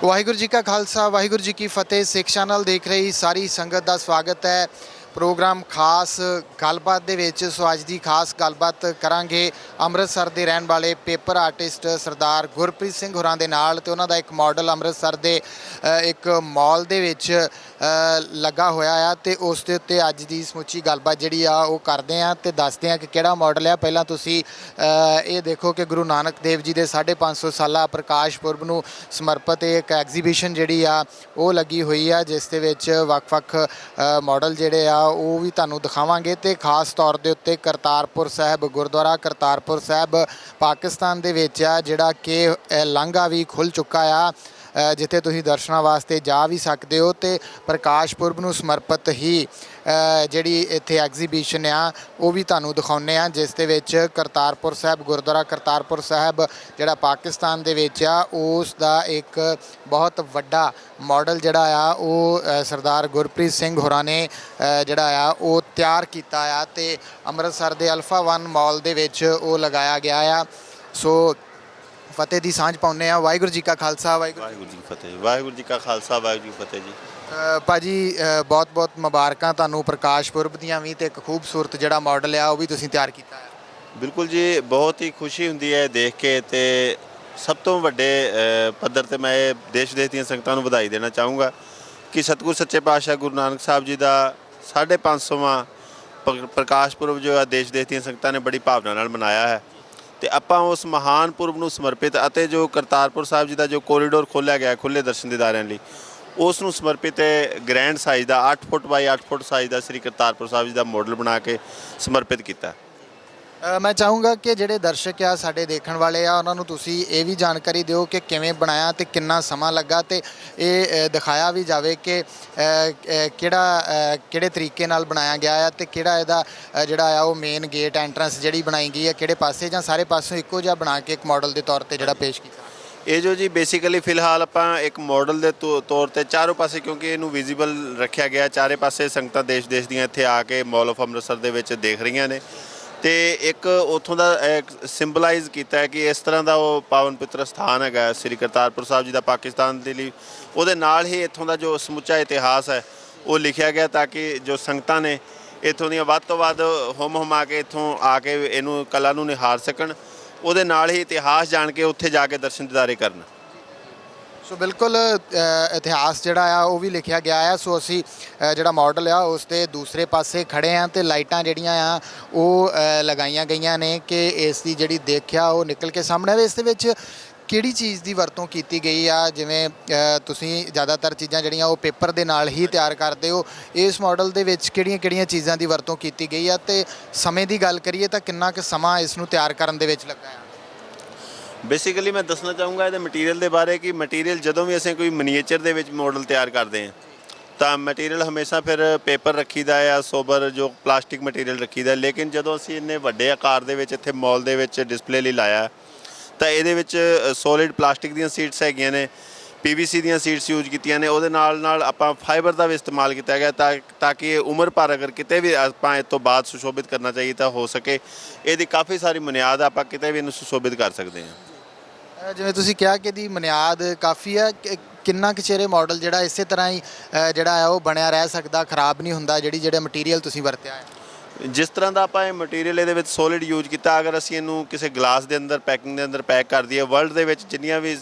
ਵਾਹਿਗੁਰੂ जी का खालसा वाहिगुरू जी की फतेह। सिख चैनल देख रही सारी संगत का स्वागत है। प्रोग्राम खास गलबात दे विच सो अज दी खास गलबात करांगे अमृतसर दे रहन वाले पेपर आर्टिस्ट सरदार गुरप्रीत सिंह होरां दे नाल ते उन्हां दा एक मॉडल अमृतसर दे एक मॉल दे विच लगा होया आ ते उस दे उत्ते अज दी समुची गलबात जिहड़ी आ ओह करदे आ ते दसदे आ कि किहड़ा मॉडल आ। पहलां तुसीं ये देखो कि गुरु नानक देव जी दे 550 साला प्रकाश पुरब नूं समर्पित एक एग्जीबिशन जिहड़ी आ ओह लगी हुई आ जिस दे विच वख-वख मॉडल जिहड़े आ ਉਹ ਵੀ ਤੁਹਾਨੂੰ ਦਿਖਾਵਾਂਗੇ ਤੇ ਖਾਸ ਤੌਰ ਦੇ ਉੱਤੇ ਕਰਤਾਰਪੁਰ ਸਾਹਿਬ ਗੁਰਦੁਆਰਾ ਕਰਤਾਰਪੁਰ ਸਾਹਿਬ ਪਾਕਿਸਤਾਨ ਦੇ ਵਿੱਚ ਆ ਜਿਹੜਾ ਕਿ ਲਾਂਘਾ ਵੀ ਖੁੱਲ੍ਹ ਚੁੱਕਾ ਆ ਜਿੱਥੇ ਤੁਸੀਂ ਦਰਸ਼ਨਾਂ ਵਾਸਤੇ ਜਾ ਵੀ ਸਕਦੇ ਹੋ ਤੇ ਪ੍ਰਕਾਸ਼ ਪੁਰਬ ਨੂੰ ਸਮਰਪਿਤ ਹੀ ਜਿਹੜੀ ਇੱਥੇ ਐਗਜ਼ੀਬਿਸ਼ਨ ਆ ਉਹ ਵੀ ਤੁਹਾਨੂੰ ਦਿਖਾਉਂਦੇ ਆ ਜਿਸ ਦੇ ਵਿੱਚ ਕਰਤਾਰਪੁਰ ਸਾਹਿਬ ਗੁਰਦੁਆਰਾ ਕਰਤਾਰਪੁਰ ਸਾਹਿਬ ਜਿਹੜਾ ਪਾਕਿਸਤਾਨ ਦੇ ਵਿੱਚ ਆ ਉਸ ਦਾ ਇੱਕ ਬਹੁਤ ਵੱਡਾ मॉडल जोड़ा आ वो सरदार गुरप्रीत सिंह होरां ने जोड़ा आ वो तैयार किया आ ते अमृतसर के अल्फा वन मॉल दे विच वो लगाया गया आ। सो फतेह की सांझ पाउने आ। वाहिगुरू जी का खालसा वाहिगुरू जी की फतेह। वाहिगुरू जी का खालसा वाहिगुरू जी की फतेह जी। भाजी बहुत बहुत मुबारकां तुहानूं प्रकाश पुरब दीआं भी ते एक खूबसूरत जोड़ा मॉडल आ वो भी तुसीं तैयार किया है। बिल्कुल जी, बहुत ही खुशी हुंदी है देख के ते सब तो वड्डे पद्धर ते मैं देश विदेश ਦੀਆਂ ਸੰਗਤਾਂ ਨੂੰ ਵਧਾਈ ਦੇਣਾ ਚਾਹੂੰਗਾ कि सतगुरु सच्चे पातशाह गुरु नानक साहब जी का 550वां प्रकाश पुरब जो है देश विदेश ਦੀਆਂ ਸੰਗਤਾਂ ने बड़ी भावना नाल मनाया है तो ਆਪਾਂ उस महान पुरब ਨੂੰ समर्पित ਅਤੇ जो करतारपुर साहब जी का जो कोरीडोर खोलिया गया खुले दर्शन दीदारिਆਂ ਲਈ ਉਸ ਨੂੰ समर्पित ग्रैंड साइज़ का 8 फुट बाई 8 फुट साइज़ का श्री करतारपुर साहब जी का मॉडल बना के समर्पित किया। मैं चाहूँगा कि ਜਿਹੜੇ ਦਰਸ਼ਕ ਆ ਸਾਡੇ ਦੇਖਣ ਵਾਲੇ ਆ ਉਹਨਾਂ ਨੂੰ ਤੁਸੀਂ ਇਹ ਵੀ ਜਾਣਕਾਰੀ ਦਿਓ ਕਿ ਕਿਵੇਂ ਬਣਾਇਆ ਤੇ ਕਿੰਨਾ ਸਮਾਂ ਲੱਗਾ ਤੇ ਇਹ ਦਿਖਾਇਆ ਵੀ ਜਾਵੇ ਕਿ ਕਿਹੜੇ ਤਰੀਕੇ ਨਾਲ ਬਣਾਇਆ ਗਿਆ ਆ ਤੇ ਕਿਹੜਾ ਇਹਦਾ ਜਿਹੜਾ ਆ ਉਹ ਮੇਨ ਗੇਟ ਐਂਟਰੈਂਸ ਜਿਹੜੀ ਬਣਾਈ ਗਈ ਹੈ ਕਿਹੜੇ ਪਾਸੇ ਜਾਂ ਸਾਰੇ ਪਾਸੋਂ ਇੱਕੋ ਜਿਹਾ ਬਣਾ ਕੇ ਇੱਕ ਮਾਡਲ ਦੇ ਤੌਰ ਤੇ ਜਿਹੜਾ ਪੇਸ਼ ਕੀਤਾ। ਇਹ ਜੋ ਜੀ ਬੇਸਿਕਲੀ ਫਿਲਹਾਲ ਆਪਾਂ ਇੱਕ ਮਾਡਲ ਦੇ ਤੌਰ ਤੇ ਚਾਰੋਂ ਪਾਸੇ ਕਿਉਂਕਿ ਇਹਨੂੰ ਵਿਜ਼ੀਬਲ ਰੱਖਿਆ ਗਿਆ ਚਾਰੇ ਪਾਸੇ ਸੰਗਤਾਂ ਦੇਸ਼ ਦੀਆਂ ਇੱਥੇ ਆ ਕੇ ਮਾਲ ਆਫ ਅੰਮ੍ਰਿਤਸਰ ਦੇ ਵਿੱਚ ਦੇਖ ਰਹੀਆਂ ਨੇ ਤੇ ਇੱਕ ਉੱਥੋਂ ਦਾ ਸਿੰਬਲਾਈਜ਼ ਕੀਤਾ ਹੈ ਕਿ ਇਸ ਤਰ੍ਹਾਂ ਦਾ ਉਹ ਪਾਵਨ ਪਵਿੱਤਰ ਸਥਾਨ ਹੈਗਾ ਸ੍ਰੀ ਕਰਤਾਰਪੁਰ ਸਾਹਿਬ ਜੀ ਦਾ ਪਾਕਿਸਤਾਨ ਦੇ ਲਈ ਉਹਦੇ ਨਾਲ ਹੀ ਇੱਥੋਂ ਦਾ ਜੋ ਸਮੁੱਚਾ ਇਤਿਹਾਸ ਹੈ ਉਹ ਲਿਖਿਆ ਗਿਆ ਤਾਂ ਕਿ ਜੋ ਸੰਗਤਾਂ ਨੇ ਇੱਥੋਂ ਦੀਆਂ ਵੱਧ ਤੋਂ ਵੱਧ ਹੁਮਾ ਕੇ ਇੱਥੋਂ ਆ ਕੇ ਇਹਨੂੰ ਕਲਾ ਨੂੰ ਨਿਹਾਰ ਸਕਣ ਉਹਦੇ ਨਾਲ ਹੀ ਇਤਿਹਾਸ ਜਾਣ ਕੇ ਉੱਥੇ ਜਾ ਕੇ ਦਰਸ਼ਨ ਦਿਦਾਰੇ ਕਰਨ। ਸੋ ਬਿਲਕੁਲ ਇਤਿਹਾਸ ਜਿਹੜਾ ਆ ਉਹ ਵੀ ਲਿਖਿਆ ਗਿਆ ਆ। ਸੋ ਅਸੀਂ ਜਿਹੜਾ ਮਾਡਲ ਆ ਉਸ ਦੇ ਦੂਸਰੇ ਪਾਸੇ ਖੜੇ ਆ ਤੇ ਲਾਈਟਾਂ ਜਿਹੜੀਆਂ ਆ ਉਹ ਲਗਾਈਆਂ ਗਈਆਂ ਨੇ ਕਿ ਇਸ ਦੀ ਜਿਹੜੀ ਦੇਖਿਆ ਉਹ ਨਿਕਲ ਕੇ ਸਾਹਮਣੇ ਆਵੇ। ਇਸ ਦੇ ਵਿੱਚ ਕਿਹੜੀ ਚੀਜ਼ ਦੀ ਵਰਤੋਂ ਕੀਤੀ ਗਈ ਆ ਜਿਵੇਂ ਤੁਸੀਂ ਜ਼ਿਆਦਾਤਰ ਚੀਜ਼ਾਂ ਜਿਹੜੀਆਂ ਉਹ ਪੇਪਰ ਦੇ ਨਾਲ ਹੀ ਤਿਆਰ ਕਰਦੇ ਹੋ ਇਸ ਮਾਡਲ ਦੇ ਵਿੱਚ ਕਿਹੜੀਆਂ ਚੀਜ਼ਾਂ ਦੀ ਵਰਤੋਂ ਕੀਤੀ ਗਈ ਆ ਤੇ ਸਮੇਂ ਦੀ ਗੱਲ ਕਰੀਏ ਤਾਂ ਕਿੰਨਾ ਕੁ ਸਮਾਂ ਇਸ ਨੂੰ ਤਿਆਰ ਕਰਨ ਦੇ ਵਿੱਚ ਲੱਗਾ ਆ। ਬੇਸਿਕਲੀ ਮੈਂ ਦੱਸਣਾ ਚਾਹੂੰਗਾ ਇਹਦੇ ਮਟੀਰੀਅਲ ਦੇ ਬਾਰੇ ਕਿ ਮਟੀਰੀਅਲ ਜਦੋਂ ਵੀ ਅਸੀਂ ਕੋਈ ਮਨੀਏਚਰ ਦੇ ਵਿੱਚ ਮਾਡਲ ਤਿਆਰ ਕਰਦੇ ਹਾਂ ਤਾਂ ਮਟੀਰੀਅਲ ਹਮੇਸ਼ਾ ਫਿਰ ਪੇਪਰ ਰੱਖੀਦਾ ਆ ਸੋਬਰ ਜੋ ਪਲਾਸਟਿਕ ਮਟੀਰੀਅਲ ਰੱਖੀਦਾ ਲੇਕਿਨ ਜਦੋਂ ਅਸੀਂ ਇੰਨੇ ਵੱਡੇ ਆਕਾਰ ਦੇ ਵਿੱਚ ਇੱਥੇ ਮਾਲ ਦੇ ਵਿੱਚ ਡਿਸਪਲੇ ਲਈ ਲਾਇਆ ਤਾਂ ਇਹਦੇ ਵਿੱਚ ਸੋਲਿਡ ਪਲਾਸਟਿਕ ਦੀਆਂ ਸੀਟਸ ਹੈਗੀਆਂ ਨੇ PVC ਦੀਆਂ ਸੀਟਸ ਯੂਜ਼ ਕੀਤੀਆਂ ਨੇ ਉਹਦੇ ਨਾਲ ਆਪਾਂ ਫਾਈਬਰ ਦਾ ਵੀ ਇਸਤੇਮਾਲ ਕੀਤਾ ਗਿਆ ਤਾਂ ਕਿ ਇਹ ਉਮਰ ਭਰ ਅਗਰ ਕਿਤੇ ਵੀ ਆਪਾਂ ਇਸ ਤੋਂ ਬਾਅਦ ਸੁਸ਼ੋਭਿਤ ਕਰਨਾ ਚਾਹੀਏ ਤਾਂ ਹੋ ਸਕੇ ਇਹਦੀ ਕਾਫੀ ਸਾਰੀ ਬੁਨਿਆਦ ਆਪਾਂ ਕਿਤੇ ਵੀ ਇਹਨੂੰ ਸੁਸ਼ੋਭਿਤ ਕਰ ਸਕਦੇ ਹਾਂ। ਜਿਵੇਂ ਤੁਸੀਂ ਕਿਹਾ ਕਿ ਇਹਦੀ ਬੁਨਿਆਦ ਕਾਫੀ ਹੈ ਕਿੰਨਾ ਕੁ ਚਿਰ ਮਾਡਲ ਜਿਹੜਾ ਇਸੇ ਤਰ੍ਹਾਂ ਹੀ ਜਿਹੜਾ ਹੈ ਉਹ ਬਣਿਆ ਰਹਿ ਸਕਦਾ ਖਰਾਬ ਨਹੀਂ ਹੁੰਦਾ ਜਿਹੜੇ ਮਟੀਰੀਅਲ ਤੁਸੀਂ ਵਰਤਿਆ ਹੈ। ਜਿਸ ਤਰ੍ਹਾਂ ਦਾ ਆਪਾਂ ਇਹ ਮਟੀਰੀਅਲ ਇਹਦੇ ਵਿੱਚ ਸੋਲਿਡ ਯੂਜ਼ ਕੀਤਾ ਅਗਰ ਅਸੀਂ ਇਹਨੂੰ ਕਿਸੇ ਗਲਾਸ ਦੇ ਅੰਦਰ ਪੈਕਿੰਗ ਦੇ ਅੰਦਰ ਪੈਕ ਕਰ ਦਈਏ ਵਰਲਡ ਦੇ ਵਿੱਚ ਜਿੰਨੀਆਂ ਵੀ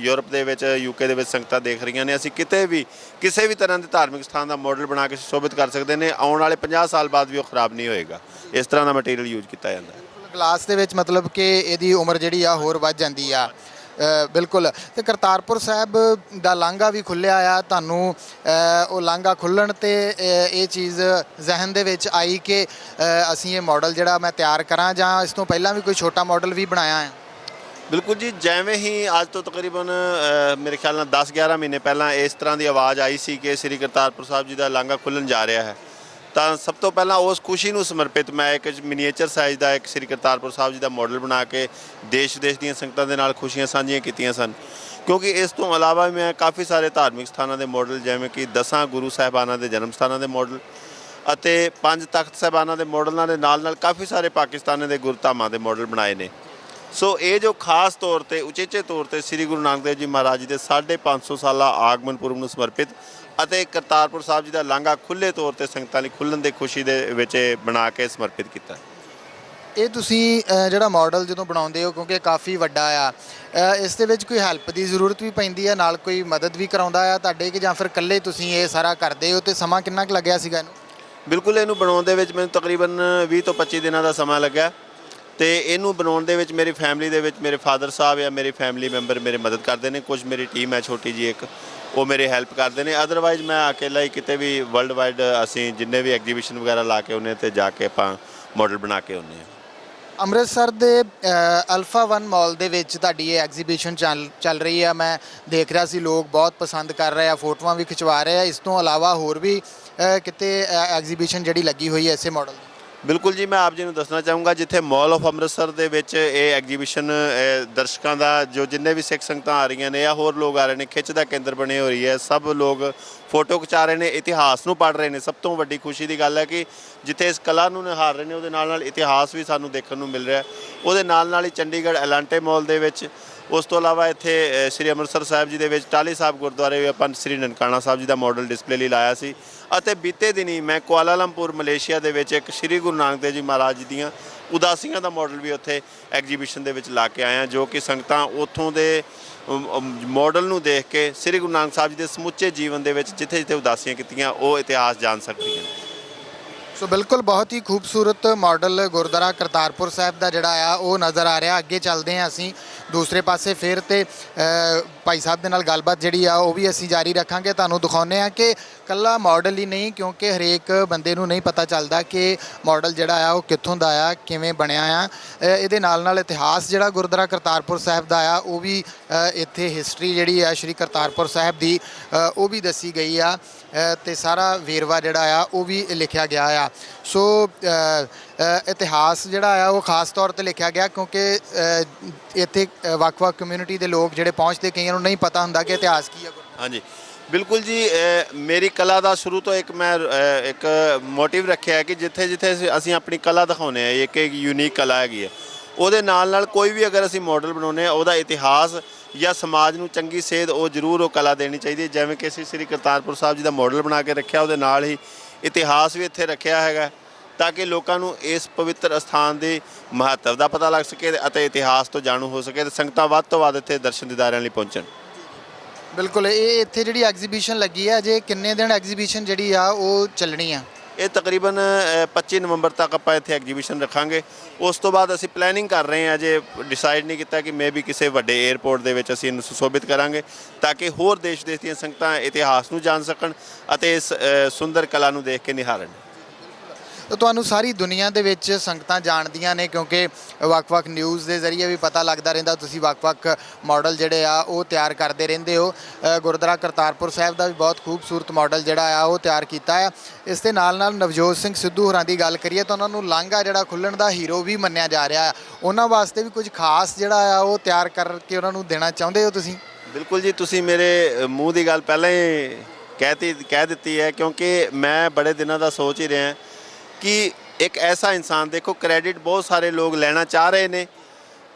ਯੂਰਪ ਦੇ ਵਿੱਚ UK ਦੇ ਵਿੱਚ ਸੰਗਤਾਂ ਦੇਖ ਰਹੀਆਂ ਨੇ ਅਸੀਂ ਕਿਤੇ ਵੀ ਕਿਸੇ ਵੀ ਤਰ੍ਹਾਂ ਦੇ ਧਾਰਮਿਕ ਸਥਾਨ ਦਾ ਮਾਡਲ ਬਣਾ ਕੇ ਸੁਸ਼ੋਭਿਤ ਕਰ ਸਕਦੇ ਨੇ ਆਉਣ ਵਾਲੇ 50 ਸਾਲ ਬਾਅਦ ਵੀ ਉਹ ਖਰਾਬ ਨਹੀਂ ਹੋਏਗਾ ਇਸ ਤਰ੍ਹਾਂ ਦਾ ਮਟੀਰੀਅਲ ਯੂਜ਼ ਕੀਤਾ ਜਾਂਦਾ। ਗਲਾਸ ਦੇ ਵਿੱਚ ਮਤਲਬ ਕਿ ਇਹਦੀ ਉਮਰ ਜਿਹੜੀ ਆ ਹੋਰ ਵੱਧ ਜਾਂਦੀ ਆ। ਬਿਲਕੁਲ ਤੇ ਕਰਤਾਰਪੁਰ ਸਾਹਿਬ ਦਾ ਲਾਂਘਾ ਵੀ ਖੁੱਲ੍ਹਿਆ ਆ ਤੁਹਾਨੂੰ ਉਹ ਲਾਂਘਾ ਖੁੱਲ੍ਹਣ 'ਤੇ ਇਹ ਚੀਜ਼ ਜ਼ਹਿਨ ਦੇ ਵਿੱਚ ਆਈ ਕਿ ਅਸੀਂ ਇਹ ਮਾਡਲ ਜਿਹੜਾ ਮੈਂ ਤਿਆਰ ਕਰਾਂ ਜਾਂ ਇਸ ਤੋਂ ਪਹਿਲਾਂ ਵੀ ਕੋਈ ਛੋਟਾ ਮਾਡਲ ਵੀ ਬਣਾਇਆ ਹੈ। ਬਿਲਕੁਲ ਜੀ, ਜਿਵੇਂ ਹੀ ਅੱਜ ਤੋਂ ਤਕਰੀਬਨ ਮੇਰੇ ਖਿਆਲ ਨਾਲ 10-11 ਮਹੀਨੇ ਪਹਿਲਾਂ ਇਸ ਤਰ੍ਹਾਂ ਦੀ ਆਵਾਜ਼ ਆਈ ਸੀ ਕਿ ਸ੍ਰੀ ਕਰਤਾਰਪੁਰ ਸਾਹਿਬ ਜੀ ਦਾ ਲਾਂਘਾ ਖੁੱਲ੍ਹਣ ਜਾ ਰਿਹਾ ਹੈ ਤਾਂ ਸਭ ਤੋਂ ਪਹਿਲਾਂ ਉਸ ਖੁਸ਼ੀ ਨੂੰ ਸਮਰਪਿਤ ਮੈਂ ਇੱਕ ਮਿਨੀਏਚਰ ਸਾਈਜ਼ ਦਾ ਇੱਕ ਸ੍ਰੀ ਕਰਤਾਰਪੁਰ ਸਾਹਿਬ ਜੀ ਦਾ ਮਾਡਲ ਬਣਾ ਕੇ ਦੇਸ਼ ਵਿਦੇਸ਼ ਦੀਆਂ ਸੰਗਤਾਂ ਦੇ ਨਾਲ ਖੁਸ਼ੀਆਂ ਸਾਂਝੀਆਂ ਕੀਤੀਆਂ ਸਨ ਕਿਉਂਕਿ ਇਸ ਤੋਂ ਇਲਾਵਾ ਮੈਂ ਕਾਫੀ ਸਾਰੇ ਧਾਰਮਿਕ ਸਥਾਨਾਂ ਦੇ ਮਾਡਲ ਜਿਵੇਂ ਕਿ 10 ਗੁਰੂ ਸਾਹਿਬਾਨਾਂ ਦੇ ਜਨਮ ਸਥਾਨਾਂ ਦੇ ਮਾਡਲ ਅਤੇ 5 ਤਖਤ ਸਾਹਿਬਾਨਾਂ ਦੇ ਮਾਡਲਾਂ ਦੇ ਨਾਲ ਕਾਫੀ ਸਾਰੇ ਪਾਕਿਸਤਾਨ ਦੇ ਗੁਰਧਾਮਾਂ ਦੇ ਮਾਡਲ ਬਣਾਏ ਨੇ ਸੋ ਇਹ ਜੋ ਖਾਸ ਤੌਰ ਤੇ ਉਚੇਚੇ ਤੌਰ ਤੇ ਸ੍ਰੀ ਗੁਰੂ ਨਾਨਕ ਦੇਵ ਜੀ ਮਹਾਰਾਜ ਜੀ ਦੇ 550 ਸਾਲਾ ਆਗਮਨ ਪੁਰਬ ਨੂੰ ਸਮਰਪਿਤ ਅਤੇ ਕਰਤਾਰਪੁਰ ਸਾਹਿਬ ਜੀ ਦਾ ਲਾਂਘਾ ਖੁੱਲ੍ਹੇ ਤੌਰ ਤੇ ਸੰਗਤਾਂ ਲਈ ਖੁੱਲ੍ਹਣ ਦੀ ਖੁਸ਼ੀ ਦੇ ਵਿੱਚ ਇਹ ਬਣਾ ਕੇ ਸਮਰਪਿਤ ਕੀਤਾ। ਇਹ ਤੁਸੀਂ ਜਿਹੜਾ ਮਾਡਲ ਜਦੋਂ ਬਣਾਉਂਦੇ ਹੋ, ਕਿਉਂਕਿ ਕਾਫੀ ਵੱਡਾ ਆ, ਇਸ ਦੇ ਵਿੱਚ ਕੋਈ ਹੈਲਪ ਦੀ ਜ਼ਰੂਰਤ ਵੀ ਪੈਂਦੀ ਹੈ, ਨਾਲ ਕੋਈ ਮਦਦ ਵੀ ਕਰਾਉਂਦਾ ਆ ਤੁਹਾਡੇ, ਕਿ ਜਾਂ ਫਿਰ ਇਕੱਲੇ ਤੁਸੀਂ ਇਹ ਸਾਰਾ ਕਰਦੇ ਹੋ? ਤੇ ਸਮਾਂ ਕਿੰਨਾ ਕੁ ਲੱਗਿਆ ਸੀਗਾ ਇਹਨੂੰ? ਬਿਲਕੁਲ, ਇਹਨੂੰ ਬਣਾਉਣ ਦੇ ਵਿੱਚ ਮੈਨੂੰ ਤਕਰੀਬਨ 20 ਤੋਂ 25 ਦਿਨਾਂ ਦਾ ਸਮਾਂ ਲੱਗਾ ਤੇ ਇਹਨੂੰ ਬਣਾਉਣ ਦੇ ਵਿੱਚ ਮੇਰੀ ਫੈਮਿਲੀ ਦੇ ਵਿੱਚ ਮੇਰੇ ਫਾਦਰ ਸਾਹਿਬ ਜਾਂ ਮੇਰੇ ਫੈਮਿਲੀ ਮੈਂਬਰ ਮੇਰੇ ਮਦਦ ਕਰਦੇ ਨੇ, ਕੁਝ ਮੇਰੀ ਟੀਮ ਹੈ ਛੋਟੀ ਜੀ ਇੱਕ, ਉਹ ਮੇਰੇ ਹੈਲਪ ਕਰਦੇ ਨੇ। ਅਦਰਵਾਈਜ਼ ਮੈਂ ਅਕੇਲਾ ਹੀ ਕਿਤੇ ਵੀ ਵਰਲਡ ਵਾਈਡ ਅਸੀਂ ਜਿੰਨੇ ਵੀ ਐਗਜੀਬਿਸ਼ਨ ਵਗੈਰਾ ਲਾ ਕੇ ਉਹਨੇ ਤੇ ਜਾ ਕੇ ਆਪਾਂ ਮਾਡਲ ਬਣਾ ਕੇ ਆਉਂਦੇ ਹਾਂ। ਅੰਮ੍ਰਿਤਸਰ ਦੇ ਅਲਫਾ 1 ਮਾਲ ਦੇ ਵਿੱਚ ਤੁਹਾਡੀ ਇਹ ਐਗਜ਼ੀਬਿਸ਼ਨ ਚੱਲ ਰਹੀ ਹੈ। ਮੈਂ ਦੇਖ ਰਿਹਾ ਸੀ ਲੋਕ ਬਹੁਤ ਪਸੰਦ ਕਰ ਰਹੇ ਆ, ਫੋਟੋਆਂ ਵੀ ਖਿਚਵਾ ਰਹੇ ਆ। ਇਸ ਤੋਂ ਇਲਾਵਾ ਹੋਰ ਵੀ ਕਿਤੇ ਐਗਜ਼ੀਬਿਸ਼ਨ ਜਿਹੜੀ ਲੱਗੀ ਹੋਈ ਹੈ ਇਸੇ ਮਾਡਲ ਦੀ? ਬਿਲਕੁਲ ਜੀ, ਮੈਂ ਆਪ ਜੀ ਨੂੰ ਦੱਸਣਾ ਚਾਹੂੰਗਾ ਜਿੱਥੇ ਮਾਲ ਆਫ ਅੰਮ੍ਰਿਤਸਰ ਦੇ ਵਿੱਚ ਇਹ ਐਗਜੀਬਿਸ਼ਨ ਦਰਸ਼ਕਾਂ ਦਾ ਜੋ ਜਿੰਨੇ ਵੀ ਸਿੱਖ ਸੰਗਤਾਂ ਆ ਰਹੀਆਂ ਨੇ ਜਾਂ ਹੋਰ ਲੋਕ ਆ ਰਹੇ ਨੇ, ਖਿੱਚ ਦਾ ਕੇਂਦਰ ਬਣੇ ਹੋ ਰਹੀ ਹੈ। ਸਭ ਲੋਕ ਫੋਟੋ ਖਿਚਾ ਰਹੇ ਨੇ, ਇਤਿਹਾਸ ਨੂੰ ਪੜ੍ਹ ਰਹੇ ਨੇ। ਸਭ ਤੋਂ ਵੱਡੀ ਖੁਸ਼ੀ ਦੀ ਗੱਲ ਹੈ ਕਿ ਜਿੱਥੇ ਇਸ ਕਲਾ ਨੂੰ ਨਿਹਾਰ ਰਹੇ ਨੇ ਉਹਦੇ ਨਾਲ ਨਾਲ ਇਤਿਹਾਸ ਵੀ ਸਾਨੂੰ ਦੇਖਣ ਨੂੰ ਮਿਲ ਰਿਹਾ। ਉਹਦੇ ਨਾਲ ਨਾਲ ਹੀ ਚੰਡੀਗੜ੍ਹ ਐਲਾਂਟੇ ਮਾਲ ਦੇ ਵਿੱਚ, ਉਸ ਤੋਂ ਇਲਾਵਾ ਇੱਥੇ ਸ੍ਰੀ ਅੰਮ੍ਰਿਤਸਰ ਸਾਹਿਬ ਜੀ ਦੇ ਵਿੱਚ ਟਾਹਲੀ ਸਾਹਿਬ ਗੁਰਦੁਆਰੇ ਵੀ ਆਪਾਂ ਸ੍ਰੀ ਨਨਕਾਣਾ ਸਾਹਿਬ ਜੀ ਦਾ ਮਾਡਲ ਡਿਸਪਲੇ ਲਈ ਲਾਇਆ ਸੀ। ਅਤੇ ਬੀਤੇ ਦਿਨੀ ਮੈਂ ਕੁਆਲਾਲੰਪੁਰ ਮਲੇਸ਼ੀਆ ਦੇ ਵਿੱਚ ਇੱਕ ਸ੍ਰੀ ਗੁਰੂ ਨਾਨਕ ਦੇਵ ਜੀ ਮਹਾਰਾਜ ਜੀ ਦੀਆਂ ਉਦਾਸੀਆਂ ਦਾ ਮਾਡਲ ਵੀ ਉੱਥੇ ਐਗਜੀਬਿਸ਼ਨ ਦੇ ਵਿੱਚ ਲਾ ਕੇ ਆਇਆ, ਜੋ ਕਿ ਸੰਗਤਾਂ ਉੱਥੋਂ ਦੇ ਮਾਡਲ ਨੂੰ ਦੇਖ ਕੇ ਸ੍ਰੀ ਗੁਰੂ ਨਾਨਕ ਸਾਹਿਬ ਜੀ ਦੇ ਸਮੁੱਚੇ ਜੀਵਨ ਦੇ ਵਿੱਚ ਜਿੱਥੇ ਜਿੱਥੇ ਉਦਾਸੀਆਂ ਕੀਤੀਆਂ ਉਹ ਇਤਿਹਾਸ ਜਾਣ ਸਕਦੀਆਂ। ਸੋ ਬਿਲਕੁਲ ਬਹੁਤ ਹੀ ਖੂਬਸੂਰਤ ਮਾਡਲ ਗੁਰਦੁਆਰਾ ਕਰਤਾਰਪੁਰ ਸਾਹਿਬ ਦਾ ਜਿਹੜਾ ਆ ਉਹ ਨਜ਼ਰ ਆ ਰਿਹਾ। ਅੱਗੇ ਚੱਲਦੇ ਹਾਂ ਅਸੀਂ ਦੂਸਰੇ ਪਾਸੇ ਫਿਰ, ਤੇ ਭਾਈ ਸਾਹਿਬ ਦੇ ਨਾਲ ਗੱਲਬਾਤ ਜਿਹੜੀ ਆ ਉਹ ਵੀ ਅਸੀਂ ਜਾਰੀ ਰੱਖਾਂਗੇ। ਤੁਹਾਨੂੰ ਦਿਖਾਉਂਦੇ ਹਾਂ ਕਿ ਕੱਲਾ ਮਾਡਲ ਹੀ ਨਹੀਂ, ਕਿਉਂਕਿ ਹਰੇਕ ਬੰਦੇ ਨੂੰ ਨਹੀਂ ਪਤਾ ਚੱਲਦਾ ਕਿ ਮਾਡਲ ਜਿਹੜਾ ਆ ਉਹ ਕਿੱਥੋਂ ਦਾ ਆ, ਕਿਵੇਂ ਬਣਿਆ ਆ। ਇਹਦੇ ਨਾਲ ਨਾਲ ਇਤਿਹਾਸ ਜਿਹੜਾ ਗੁਰਦੁਆਰਾ ਕਰਤਾਰਪੁਰ ਸਾਹਿਬ ਦਾ ਆ ਉਹ ਵੀ ਇੱਥੇ ਹਿਸਟਰੀ ਜਿਹੜੀ ਆ ਸ਼੍ਰੀ ਕਰਤਾਰਪੁਰ ਸਾਹਿਬ ਦੀ ਉਹ ਵੀ ਦੱਸੀ ਗਈ ਆ, ਤੇ ਸਾਰਾ ਵੇਰਵਾ ਜਿਹੜਾ ਆ ਉਹ ਵੀ ਲਿਖਿਆ ਗਿਆ ਆ। ਸੋ ਇਤਿਹਾਸ ਜਿਹੜਾ ਆ ਉਹ ਖਾਸ ਤੌਰ ਤੇ ਲਿਖਿਆ ਗਿਆ, ਕਿਉਂਕਿ ਇੱਥੇ ਵੱਖ-ਵੱਖ ਕਮਿਊਨਿਟੀ ਦੇ ਲੋਕ ਜਿਹੜੇ ਪਹੁੰਚਦੇ, ਕਈਆਂ ਨੂੰ ਨਹੀਂ ਪਤਾ ਹੁੰਦਾ ਕਿ ਇਤਿਹਾਸ ਕੀ ਆ। ਹਾਂਜੀ ਬਿਲਕੁਲ ਜੀ, ਮੇਰੀ ਕਲਾ ਦਾ ਸ਼ੁਰੂ ਤੋਂ ਇੱਕ ਮੋਟਿਵ ਰੱਖਿਆ ਹੈ ਕਿ ਜਿੱਥੇ ਜਿੱਥੇ ਅਸੀਂ ਆਪਣੀ ਕਲਾ ਦਿਖਾਉਂਦੇ ਹਾਂ, ਇੱਕ ਯੂਨੀਕ ਕਲਾ ਹੈਗੀ ਹੈ, ਉਹਦੇ ਨਾਲ ਨਾਲ ਕੋਈ ਵੀ ਅਗਰ ਅਸੀਂ ਮਾਡਲ ਬਣਾਉਂਦੇ ਹਾਂ ਉਹਦਾ ਇਤਿਹਾਸ ਜਾਂ ਸਮਾਜ ਨੂੰ ਚੰਗੀ ਸੇਧ ਉਹ ਜ਼ਰੂਰ ਉਹ ਕਲਾ ਦੇਣੀ ਚਾਹੀਦੀ ਹੈ। ਜਿਵੇਂ ਕਿ ਅਸੀਂ ਸ੍ਰੀ ਕਰਤਾਰਪੁਰ ਸਾਹਿਬ ਜੀ ਦਾ ਮਾਡਲ ਬਣਾ ਕੇ ਰੱਖਿਆ, ਉਹਦੇ ਨਾਲ ਹੀ ਇਤਿਹਾਸ ਵੀ ਇੱਥੇ ਰੱਖਿਆ ਹੈਗਾ ਤਾਂ ਕਿ ਲੋਕਾਂ ਨੂੰ ਇਸ ਪਵਿੱਤਰ ਅਸਥਾਨ ਦੇ ਮਹੱਤਵ ਦਾ ਪਤਾ ਲੱਗ ਸਕੇ ਅਤੇ ਇਤਿਹਾਸ ਤੋਂ ਜਾਣੂ ਹੋ ਸਕੇ, ਤੇ ਸੰਗਤਾਂ ਵੱਧ ਤੋਂ ਵੱਧ ਇੱਥੇ ਦਰਸ਼ਨ ਦੀਦਾਰਿਆਂ ਲਈ ਪਹੁੰਚਣ। ਬਿਲਕੁਲ, ਇਹ ਇੱਥੇ ਜਿਹੜੀ ਐਗਜ਼ੀਬਿਸ਼ਨ ਲੱਗੀ ਹੈ, ਜੇ ਕਿੰਨੇ ਦਿਨ ਐਗਜ਼ੀਬਿਸ਼ਨ ਜਿਹੜੀ ਆ ਉਹ ਚੱਲਣੀ ਆ? ਇਹ ਤਕਰੀਬਨ 25 ਨਵੰਬਰ ਤੱਕ ਆਪਾਂ ਇੱਥੇ ਐਗਜੀਬਿਸ਼ਨ ਰੱਖਾਂਗੇ। ਉਸ ਤੋਂ ਬਾਅਦ ਅਸੀਂ ਪਲੈਨਿੰਗ ਕਰ ਰਹੇ ਹਾਂ, ਅਜੇ ਡਿਸਾਈਡ ਨਹੀਂ ਕੀਤਾ ਕਿ ਮੇਬੀ ਕਿਸੇ ਵੱਡੇ 에ਅਰਪੋਰਟ ਦੇ ਵਿੱਚ ਅਸੀਂ ਇਹਨੂੰ ਸੁਸ਼ੋਭਿਤ ਕਰਾਂਗੇ ਤਾਂ ਕਿ ਹੋਰ ਦੇਸ਼ ਦੀਆਂ ਸੰਗਤਾਂ ਇਤਿਹਾਸ ਨੂੰ ਜਾਣ ਸਕਣ ਅਤੇ ਇਸ ਸੁੰਦਰ ਕਲਾ ਨੂੰ ਦੇਖ ਕੇ ਨਿਹਾਰਨ। ਤੁਹਾਨੂੰ ਸਾਰੀ ਦੁਨੀਆ ਦੇ ਵਿੱਚ ਸੰਗਤਾਂ ਜਾਣਦੀਆਂ ਨੇ, ਕਿਉਂਕਿ ਵੱਖ-ਵੱਖ ਨਿਊਜ਼ ਦੇ ਜ਼ਰੀਏ ਵੀ ਪਤਾ ਲੱਗਦਾ ਰਹਿੰਦਾ, ਤੁਸੀਂ ਵੱਖ-ਵੱਖ ਮਾਡਲ ਜਿਹੜੇ ਆ ਉਹ ਤਿਆਰ ਕਰਦੇ ਰਹਿੰਦੇ ਹੋ। ਗੁਰਦੁਆਰਾ ਕਰਤਾਰਪੁਰ ਸਾਹਿਬ ਦਾ ਵੀ ਬਹੁਤ ਖੂਬਸੂਰਤ ਮਾਡਲ ਜਿਹੜਾ ਆ ਉਹ ਤਿਆਰ ਕੀਤਾ ਹੈ। ਇਸ ਦੇ ਨਾਲ ਨਾਲ ਨਵਜੋਤ ਸਿੰਘ ਸਿੱਧੂ ਹੋਰਾਂ ਦੀ ਗੱਲ ਕਰੀਏ ਤਾਂ ਉਹਨਾਂ ਨੂੰ ਲਾਂਘਾ ਜਿਹੜਾ ਖੁੱਲ੍ਹਣ ਦਾ ਹੀਰੋ ਵੀ ਮੰਨਿਆ ਜਾ ਰਿਹਾ ਹੈ। ਉਹਨਾਂ ਵਾਸਤੇ ਵੀ ਕੁਝ ਖਾਸ ਜਿਹੜਾ ਆ ਉਹ ਤਿਆਰ ਕਰਕੇ ਉਹਨਾਂ ਨੂੰ ਦੇਣਾ ਚਾਹੁੰਦੇ ਹੋ ਤੁਸੀਂ? ਬਿਲਕੁਲ ਜੀ, ਤੁਸੀਂ ਮੇਰੇ ਮੂੰਹ ਦੀ ਗੱਲ ਪਹਿਲਾਂ ਹੀ ਕਹਿ ਦਿੱਤੀ ਹੈ, ਕਿਉਂਕਿ ਮੈਂ ਬੜੇ ਦਿਨਾਂ ਦਾ ਸੋਚ ਹੀ ਰਿਹਾ ਕਿ ਇੱਕ ਐਸਾ ਇਨਸਾਨ, ਦੇਖੋ ਕ੍ਰੈਡਿਟ ਬਹੁਤ ਸਾਰੇ ਲੋਕ ਲੈਣਾ ਚਾਹ ਰਹੇ ਨੇ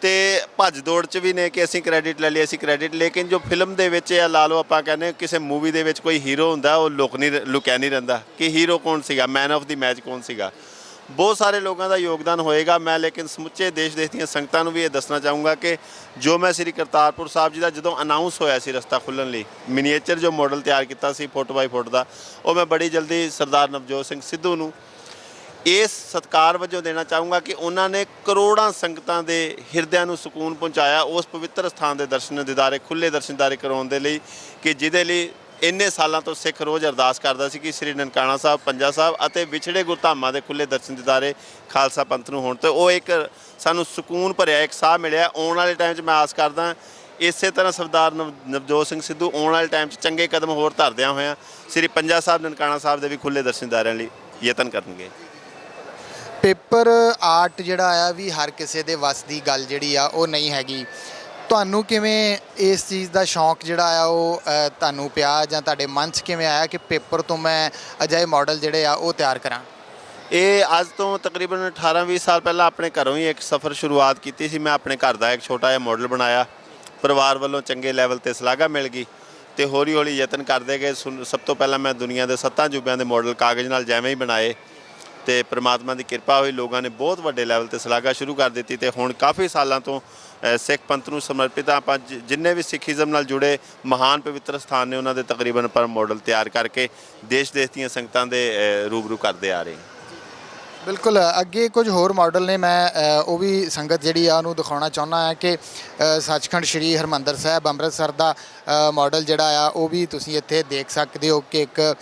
ਤੇ ਭੱਜ ਦੌੜ 'ਚ ਵੀ ਨੇ ਕਿ ਅਸੀਂ ਕ੍ਰੈਡਿਟ ਲੈ ਲਈਏ, ਅਸੀਂ ਕ੍ਰੈਡਿਟ, ਲੇਕਿਨ ਜੋ ਫਿਲਮ ਦੇ ਵਿੱਚ ਆ ਲਾ ਲਓ, ਆਪਾਂ ਕਹਿੰਦੇ ਕਿਸੇ ਮੂਵੀ ਦੇ ਵਿੱਚ ਕੋਈ ਹੀਰੋ ਹੁੰਦਾ ਉਹ ਲੁਕਿਆ ਨਹੀਂ ਰਹਿੰਦਾ ਕਿ ਹੀਰੋ ਕੌਣ ਸੀਗਾ, ਮੈਨ ਆਫ ਦੀ ਮੈਚ ਕੌਣ ਸੀਗਾ। ਬਹੁਤ ਸਾਰੇ ਲੋਕਾਂ ਦਾ ਯੋਗਦਾਨ ਹੋਏਗਾ। ਮੈਂ ਲੇਕਿਨ ਸਮੁੱਚੇ ਦੇਸ਼ ਦੀਆਂ ਸੰਗਤਾਂ ਨੂੰ ਵੀ ਇਹ ਦੱਸਣਾ ਚਾਹੂੰਗਾ ਕਿ ਜੋ ਮੈਂ ਸ੍ਰੀ ਕਰਤਾਰਪੁਰ ਸਾਹਿਬ ਜੀ ਦਾ ਜਦੋਂ ਅਨਾਊਂਸ ਹੋਇਆ ਸੀ ਰਸਤਾ ਖੁੱਲ੍ਹਣ ਲਈ, ਮਿਨੀਏਚਰ ਜੋ ਮਾਡਲ ਤਿਆਰ ਕੀਤਾ ਸੀ ਫੁੱਟ ਬਾਈ ਫੁੱਟ ਦਾ, ਉਹ ਮੈਂ ਬੜੀ ਜਲਦੀ ਸਰਦਾਰ ਨਵਜੋਤ ਸਿੰਘ ਸਿੱਧੂ ਨੂੰ ਇਸ ਸਤਿਕਾਰ ਵਜੋਂ ਦੇਣਾ ਚਾਹੂੰਗਾ ਕਿ ਉਹਨਾਂ ਨੇ ਕਰੋੜਾਂ ਸੰਗਤਾਂ ਦੇ ਹਿਰਦਿਆਂ ਨੂੰ ਸਕੂਨ ਪਹੁੰਚਾਇਆ ਉਸ ਪਵਿੱਤਰ ਸਥਾਨ ਦੇ ਦਰਸ਼ਨ ਦੀਦਾਰੇ, ਖੁੱਲ੍ਹੇ ਦਰਸ਼ਨ ਦੀਦਾਰੇ ਕਰਵਾਉਣ ਦੇ ਲਈ, ਕਿ ਜਿਹਦੇ ਲਈ ਇੰਨੇ ਸਾਲਾਂ ਤੋਂ ਸਿੱਖ ਰੋਜ਼ ਅਰਦਾਸ ਕਰਦਾ ਸੀ ਕਿ ਸ੍ਰੀ ਨਨਕਾਣਾ ਸਾਹਿਬ, ਪੰਜਾ ਸਾਹਿਬ ਅਤੇ ਵਿਛੜੇ ਗੁਰਧਾਮਾਂ ਦੇ ਖੁੱਲ੍ਹੇ ਦਰਸ਼ਨ ਦੀਦਾਰੇ ਖਾਲਸਾ ਪੰਥ ਨੂੰ ਹੋਣ। ਤੇ ਉਹ ਇੱਕ ਸਾਨੂੰ ਸਕੂਨ ਭਰਿਆ ਇੱਕ ਸਾਹ ਮਿਲਿਆ। ਆਉਣ ਵਾਲੇ ਟਾਈਮ 'ਚ ਮੈਂ ਆਸ ਕਰਦਾ ਇਸੇ ਤਰ੍ਹਾਂ ਸਰਦਾਰ ਨਵਜੋਤ ਸਿੰਘ ਸਿੱਧੂ ਆਉਣ ਵਾਲੇ ਟਾਈਮ 'ਚ ਚੰਗੇ ਕਦਮ ਹੋਰ ਧਰਦਿਆਂ ਹੋਇਆਂ ਸ੍ਰੀ ਪੰਜਾ ਸਾਹਿਬ, ਨਨਕਾਣਾ ਸਾਹਿਬ ਦੇ ਵੀ ਖੁੱਲ੍ਹੇ ਦਰਸ਼ਨ ਦੀਦਾਰਿਆਂ ਲਈ ਯਤਨ ਕਰਨਗੇ। ਪੇਪਰ ਆਰਟ ਜਿਹੜਾ ਆ ਵੀ ਹਰ ਕਿਸੇ ਦੇ ਵੱਸ ਦੀ ਗੱਲ ਜਿਹੜੀ ਆ ਉਹ ਨਹੀਂ ਹੈਗੀ। ਤੁਹਾਨੂੰ ਕਿਵੇਂ ਇਸ ਚੀਜ਼ ਦਾ ਸ਼ੌਂਕ ਜਿਹੜਾ ਆ ਉਹ ਤੁਹਾਨੂੰ ਪਿਆ, ਜਾਂ ਤੁਹਾਡੇ ਮਨ 'ਚ ਕਿਵੇਂ ਆਇਆ ਕਿ ਪੇਪਰ ਤੋਂ ਮੈਂ ਅਜਿਹੇ ਮਾਡਲ ਜਿਹੜੇ ਆ ਉਹ ਤਿਆਰ ਕਰਾਂ? ਇਹ ਅੱਜ ਤੋਂ ਤਕਰੀਬਨ 18-20 ਸਾਲ ਪਹਿਲਾਂ ਆਪਣੇ ਘਰੋਂ ਹੀ ਇੱਕ ਸਫ਼ਰ ਸ਼ੁਰੂਆਤ ਕੀਤੀ ਸੀ। ਮੈਂ ਆਪਣੇ ਘਰ ਦਾ ਇੱਕ ਛੋਟਾ ਜਿਹਾ ਮਾਡਲ ਬਣਾਇਆ, ਪਰਿਵਾਰ ਵੱਲੋਂ ਚੰਗੇ ਲੈਵਲ ਤੇ ਸ਼ਲਾਘਾ ਮਿਲ ਗਈ ਤੇ ਹੌਲੀ-ਹੌਲੀ ਯਤਨ ਕਰਦੇ ਗਏ। ਸਭ ਤੋਂ ਪਹਿਲਾਂ ਮੈਂ ਦੁਨੀਆ ਦੇ 7 ਅਜੂਬਿਆਂ ਦੇ ਮਾਡਲ ਕਾਗਜ਼ ਨਾਲ ਜਿਵੇਂ ਹੀ ਬਣਾਏ ਤੇ ਪ੍ਰਮਾਤਮਾ ਦੀ ਕਿਰਪਾ ਹੋਈ, ਲੋਕਾਂ ਨੇ ਬਹੁਤ ਵੱਡੇ ਲੈਵਲ ਤੇ ਸ਼ਲਾਘਾ ਸ਼ੁਰੂ ਕਰ ਦਿੱਤੀ ਤੇ ਹੁਣ ਕਾਫੀ ਸਾਲਾਂ ਤੋਂ ਸਿੱਖ ਪੰਥ ਨੂੰ ਸਮਰਪਿਤ ਆਪਾਂ ਜਿੰਨੇ ਵੀ ਸਿੱਖੀਜ਼ਮ ਨਾਲ ਜੁੜੇ ਮਹਾਨ ਪਵਿੱਤਰ ਸਥਾਨ ਨੇ ਉਹਨਾਂ ਦੇ ਤਕਰੀਬਨ ਪਰ ਮਾਡਲ ਤਿਆਰ ਕਰਕੇ ਦੇਸ਼ ਦੀਆਂ ਸੰਗਤਾਂ ਦੇ ਰੂਬਰੂ ਕਰਦੇ ਆ ਰਹੇ। ਬਿਲਕੁਲ, ਅੱਗੇ ਕੁਝ ਹੋਰ ਮਾਡਲ ਨੇ, ਮੈਂ ਉਹ ਵੀ ਸੰਗਤ ਜਿਹੜੀ ਆ ਉਹਨੂੰ ਦਿਖਾਉਣਾ ਚਾਹੁੰਦਾ ਹਾਂ ਕਿ ਸੱਚਖੰਡ ਸ਼੍ਰੀ ਹਰਿਮੰਦਰ ਸਾਹਿਬ ਅੰਮ੍ਰਿਤਸਰ ਦਾ ਮਾਡਲ ਜਿਹੜਾ ਆ ਉਹ ਵੀ ਤੁਸੀਂ ਇੱਥੇ ਦੇਖ ਸਕਦੇ ਹੋ ਕਿ ਇੱਕ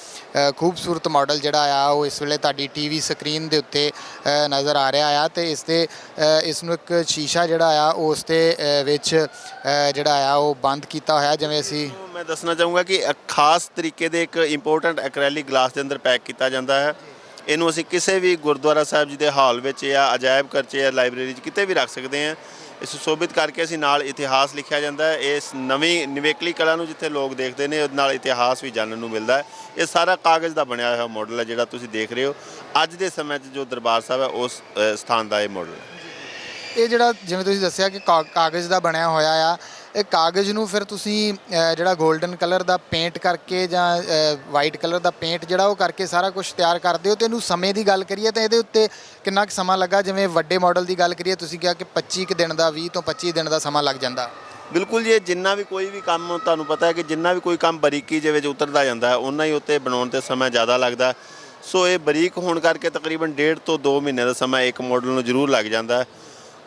ਖੂਬਸੂਰਤ ਮਾਡਲ ਜਿਹੜਾ ਆ ਉਹ ਇਸ ਵੇਲੇ ਤੁਹਾਡੀ ਟੀਵੀ ਸਕਰੀਨ ਦੇ ਉੱਤੇ ਨਜ਼ਰ ਆ ਰਿਹਾ ਆ ਤੇ ਇਸ ਨੂੰ ਇੱਕ ਸ਼ੀਸ਼ਾ ਜਿਹੜਾ ਆ ਉਸ ਦੇ ਵਿੱਚ ਜਿਹੜਾ ਆ ਉਹ ਬੰਦ ਕੀਤਾ ਹੋਇਆ। ਜਿਵੇਂ ਅਸੀਂ ਮੈਂ ਦੱਸਣਾ ਚਾਹੂੰਗਾ ਕਿ ਖਾਸ ਤਰੀਕੇ ਦੇ ਇੱਕ ਇੰਪੋਰਟੈਂਟ ਐਕ੍ਰੈਲਿਕ ਗਲਾਸ ਦੇ ਅੰਦਰ ਪੈਕ ਕੀਤਾ ਜਾਂਦਾ ਹੈ। ਇਹਨੂੰ ਅਸੀਂ ਕਿਸੇ ਵੀ ਗੁਰਦੁਆਰਾ ਸਾਹਿਬ ਜੀ ਦੇ ਹਾਲ ਵਿੱਚ ਜਾਂ ਅਜਾਇਬ ਘਰ 'ਚ ਜਾਂ ਲਾਇਬ੍ਰੇਰੀ 'ਚ ਕਿਤੇ ਵੀ ਰੱਖ ਸਕਦੇ ਹਾਂ। ਇਸ ਸੁਸ਼ੋਭਿਤ ਕਰਕੇ ਅਸੀਂ ਨਾਲ ਇਤਿਹਾਸ ਲਿਖਿਆ ਜਾਂਦਾ ਹੈ। ਇਸ ਨਵੀਂ ਨਿਵੇਕਲੀ ਕਲਾ ਨੂੰ ਜਿੱਥੇ ਲੋਕ ਦੇਖਦੇ ਨੇ ਉਹਦੇ ਨਾਲ ਇਤਿਹਾਸ ਵੀ ਜਾਣਨ ਨੂੰ ਮਿਲਦਾ ਹੈ। ਇਹ ਸਾਰਾ ਕਾਗਜ਼ ਦਾ ਬਣਿਆ ਹੋਇਆ ਮਾਡਲ ਹੈ ਜਿਹੜਾ ਤੁਸੀਂ ਦੇਖ ਰਹੇ ਹੋ। ਅੱਜ ਦੇ ਸਮੇਂ 'ਚ ਜੋ ਦਰਬਾਰ ਸਾਹਿਬ ਹੈ ਉਸ ਸਥਾਨ ਦਾ ਇਹ ਮਾਡਲ ਹੈ। ਇਹ ਜਿਹੜਾ ਜਿਵੇਂ ਤੁਸੀਂ ਦੱਸਿਆ ਕਿ ਕਾਗਜ਼ ਦਾ ਬਣਿਆ ਹੋਇਆ ਆ, ਇਹ ਕਾਗਜ਼ ਨੂੰ ਫਿਰ ਤੁਸੀਂ ਜਿਹੜਾ 골ਡਨ ਕਲਰ ਦਾ ਪੇਂਟ ਕਰਕੇ ਜਾਂ ਵਾਈਟ ਕਲਰ ਦਾ ਪੇਂਟ ਜਿਹੜਾ ਉਹ ਕਰਕੇ ਸਾਰਾ ਕੁਝ ਤਿਆਰ ਕਰਦੇ ਹੋ। ਤੇ ਇਹਨੂੰ ਸਮੇਂ ਦੀ ਗੱਲ ਕਰੀਏ ਤਾਂ ਇਹਦੇ ਉੱਤੇ ਕਿੰਨਾ ਕੁ ਸਮਾਂ ਲੱਗਾ? ਜਿਵੇਂ ਵੱਡੇ ਮਾਡਲ ਦੀ ਗੱਲ ਕਰੀਏ, ਤੁਸੀਂ ਕਿਹਾ ਕਿ 25 ਕੁ ਦਿਨ ਦਾ, 20 ਤੋਂ 25 ਦਿਨ ਦਾ ਸਮਾਂ ਲੱਗ ਜਾਂਦਾ। ਬਿਲਕੁਲ ਜੀ, ਜਿੰਨਾ ਵੀ ਕੋਈ ਵੀ ਕੰਮ ਤੁਹਾਨੂੰ ਪਤਾ ਹੈ ਕਿ ਜਿੰਨਾ ਵੀ ਕੋਈ ਕੰਮ ਬਰੀਕੀ ਦੇ ਵਿੱਚ ਉਤਰਦਾ ਜਾਂਦਾ ਹੈ ਉਹਨਾਂ ਹੀ ਉੱਤੇ ਬਣਾਉਣ 'ਤੇ ਸਮਾਂ ਜ਼ਿਆਦਾ ਲੱਗਦਾ। ਸੋ ਇਹ ਬਰੀਕ ਹੋਣ ਕਰਕੇ ਤਕਰੀਬਨ 1.5 ਤੋਂ 2 ਮਹੀਨੇ ਦਾ ਸਮਾਂ ਇੱਕ ਮਾਡਲ ਨੂੰ ਜ਼ਰੂਰ ਲੱਗ ਜਾਂਦਾ ਹੈ,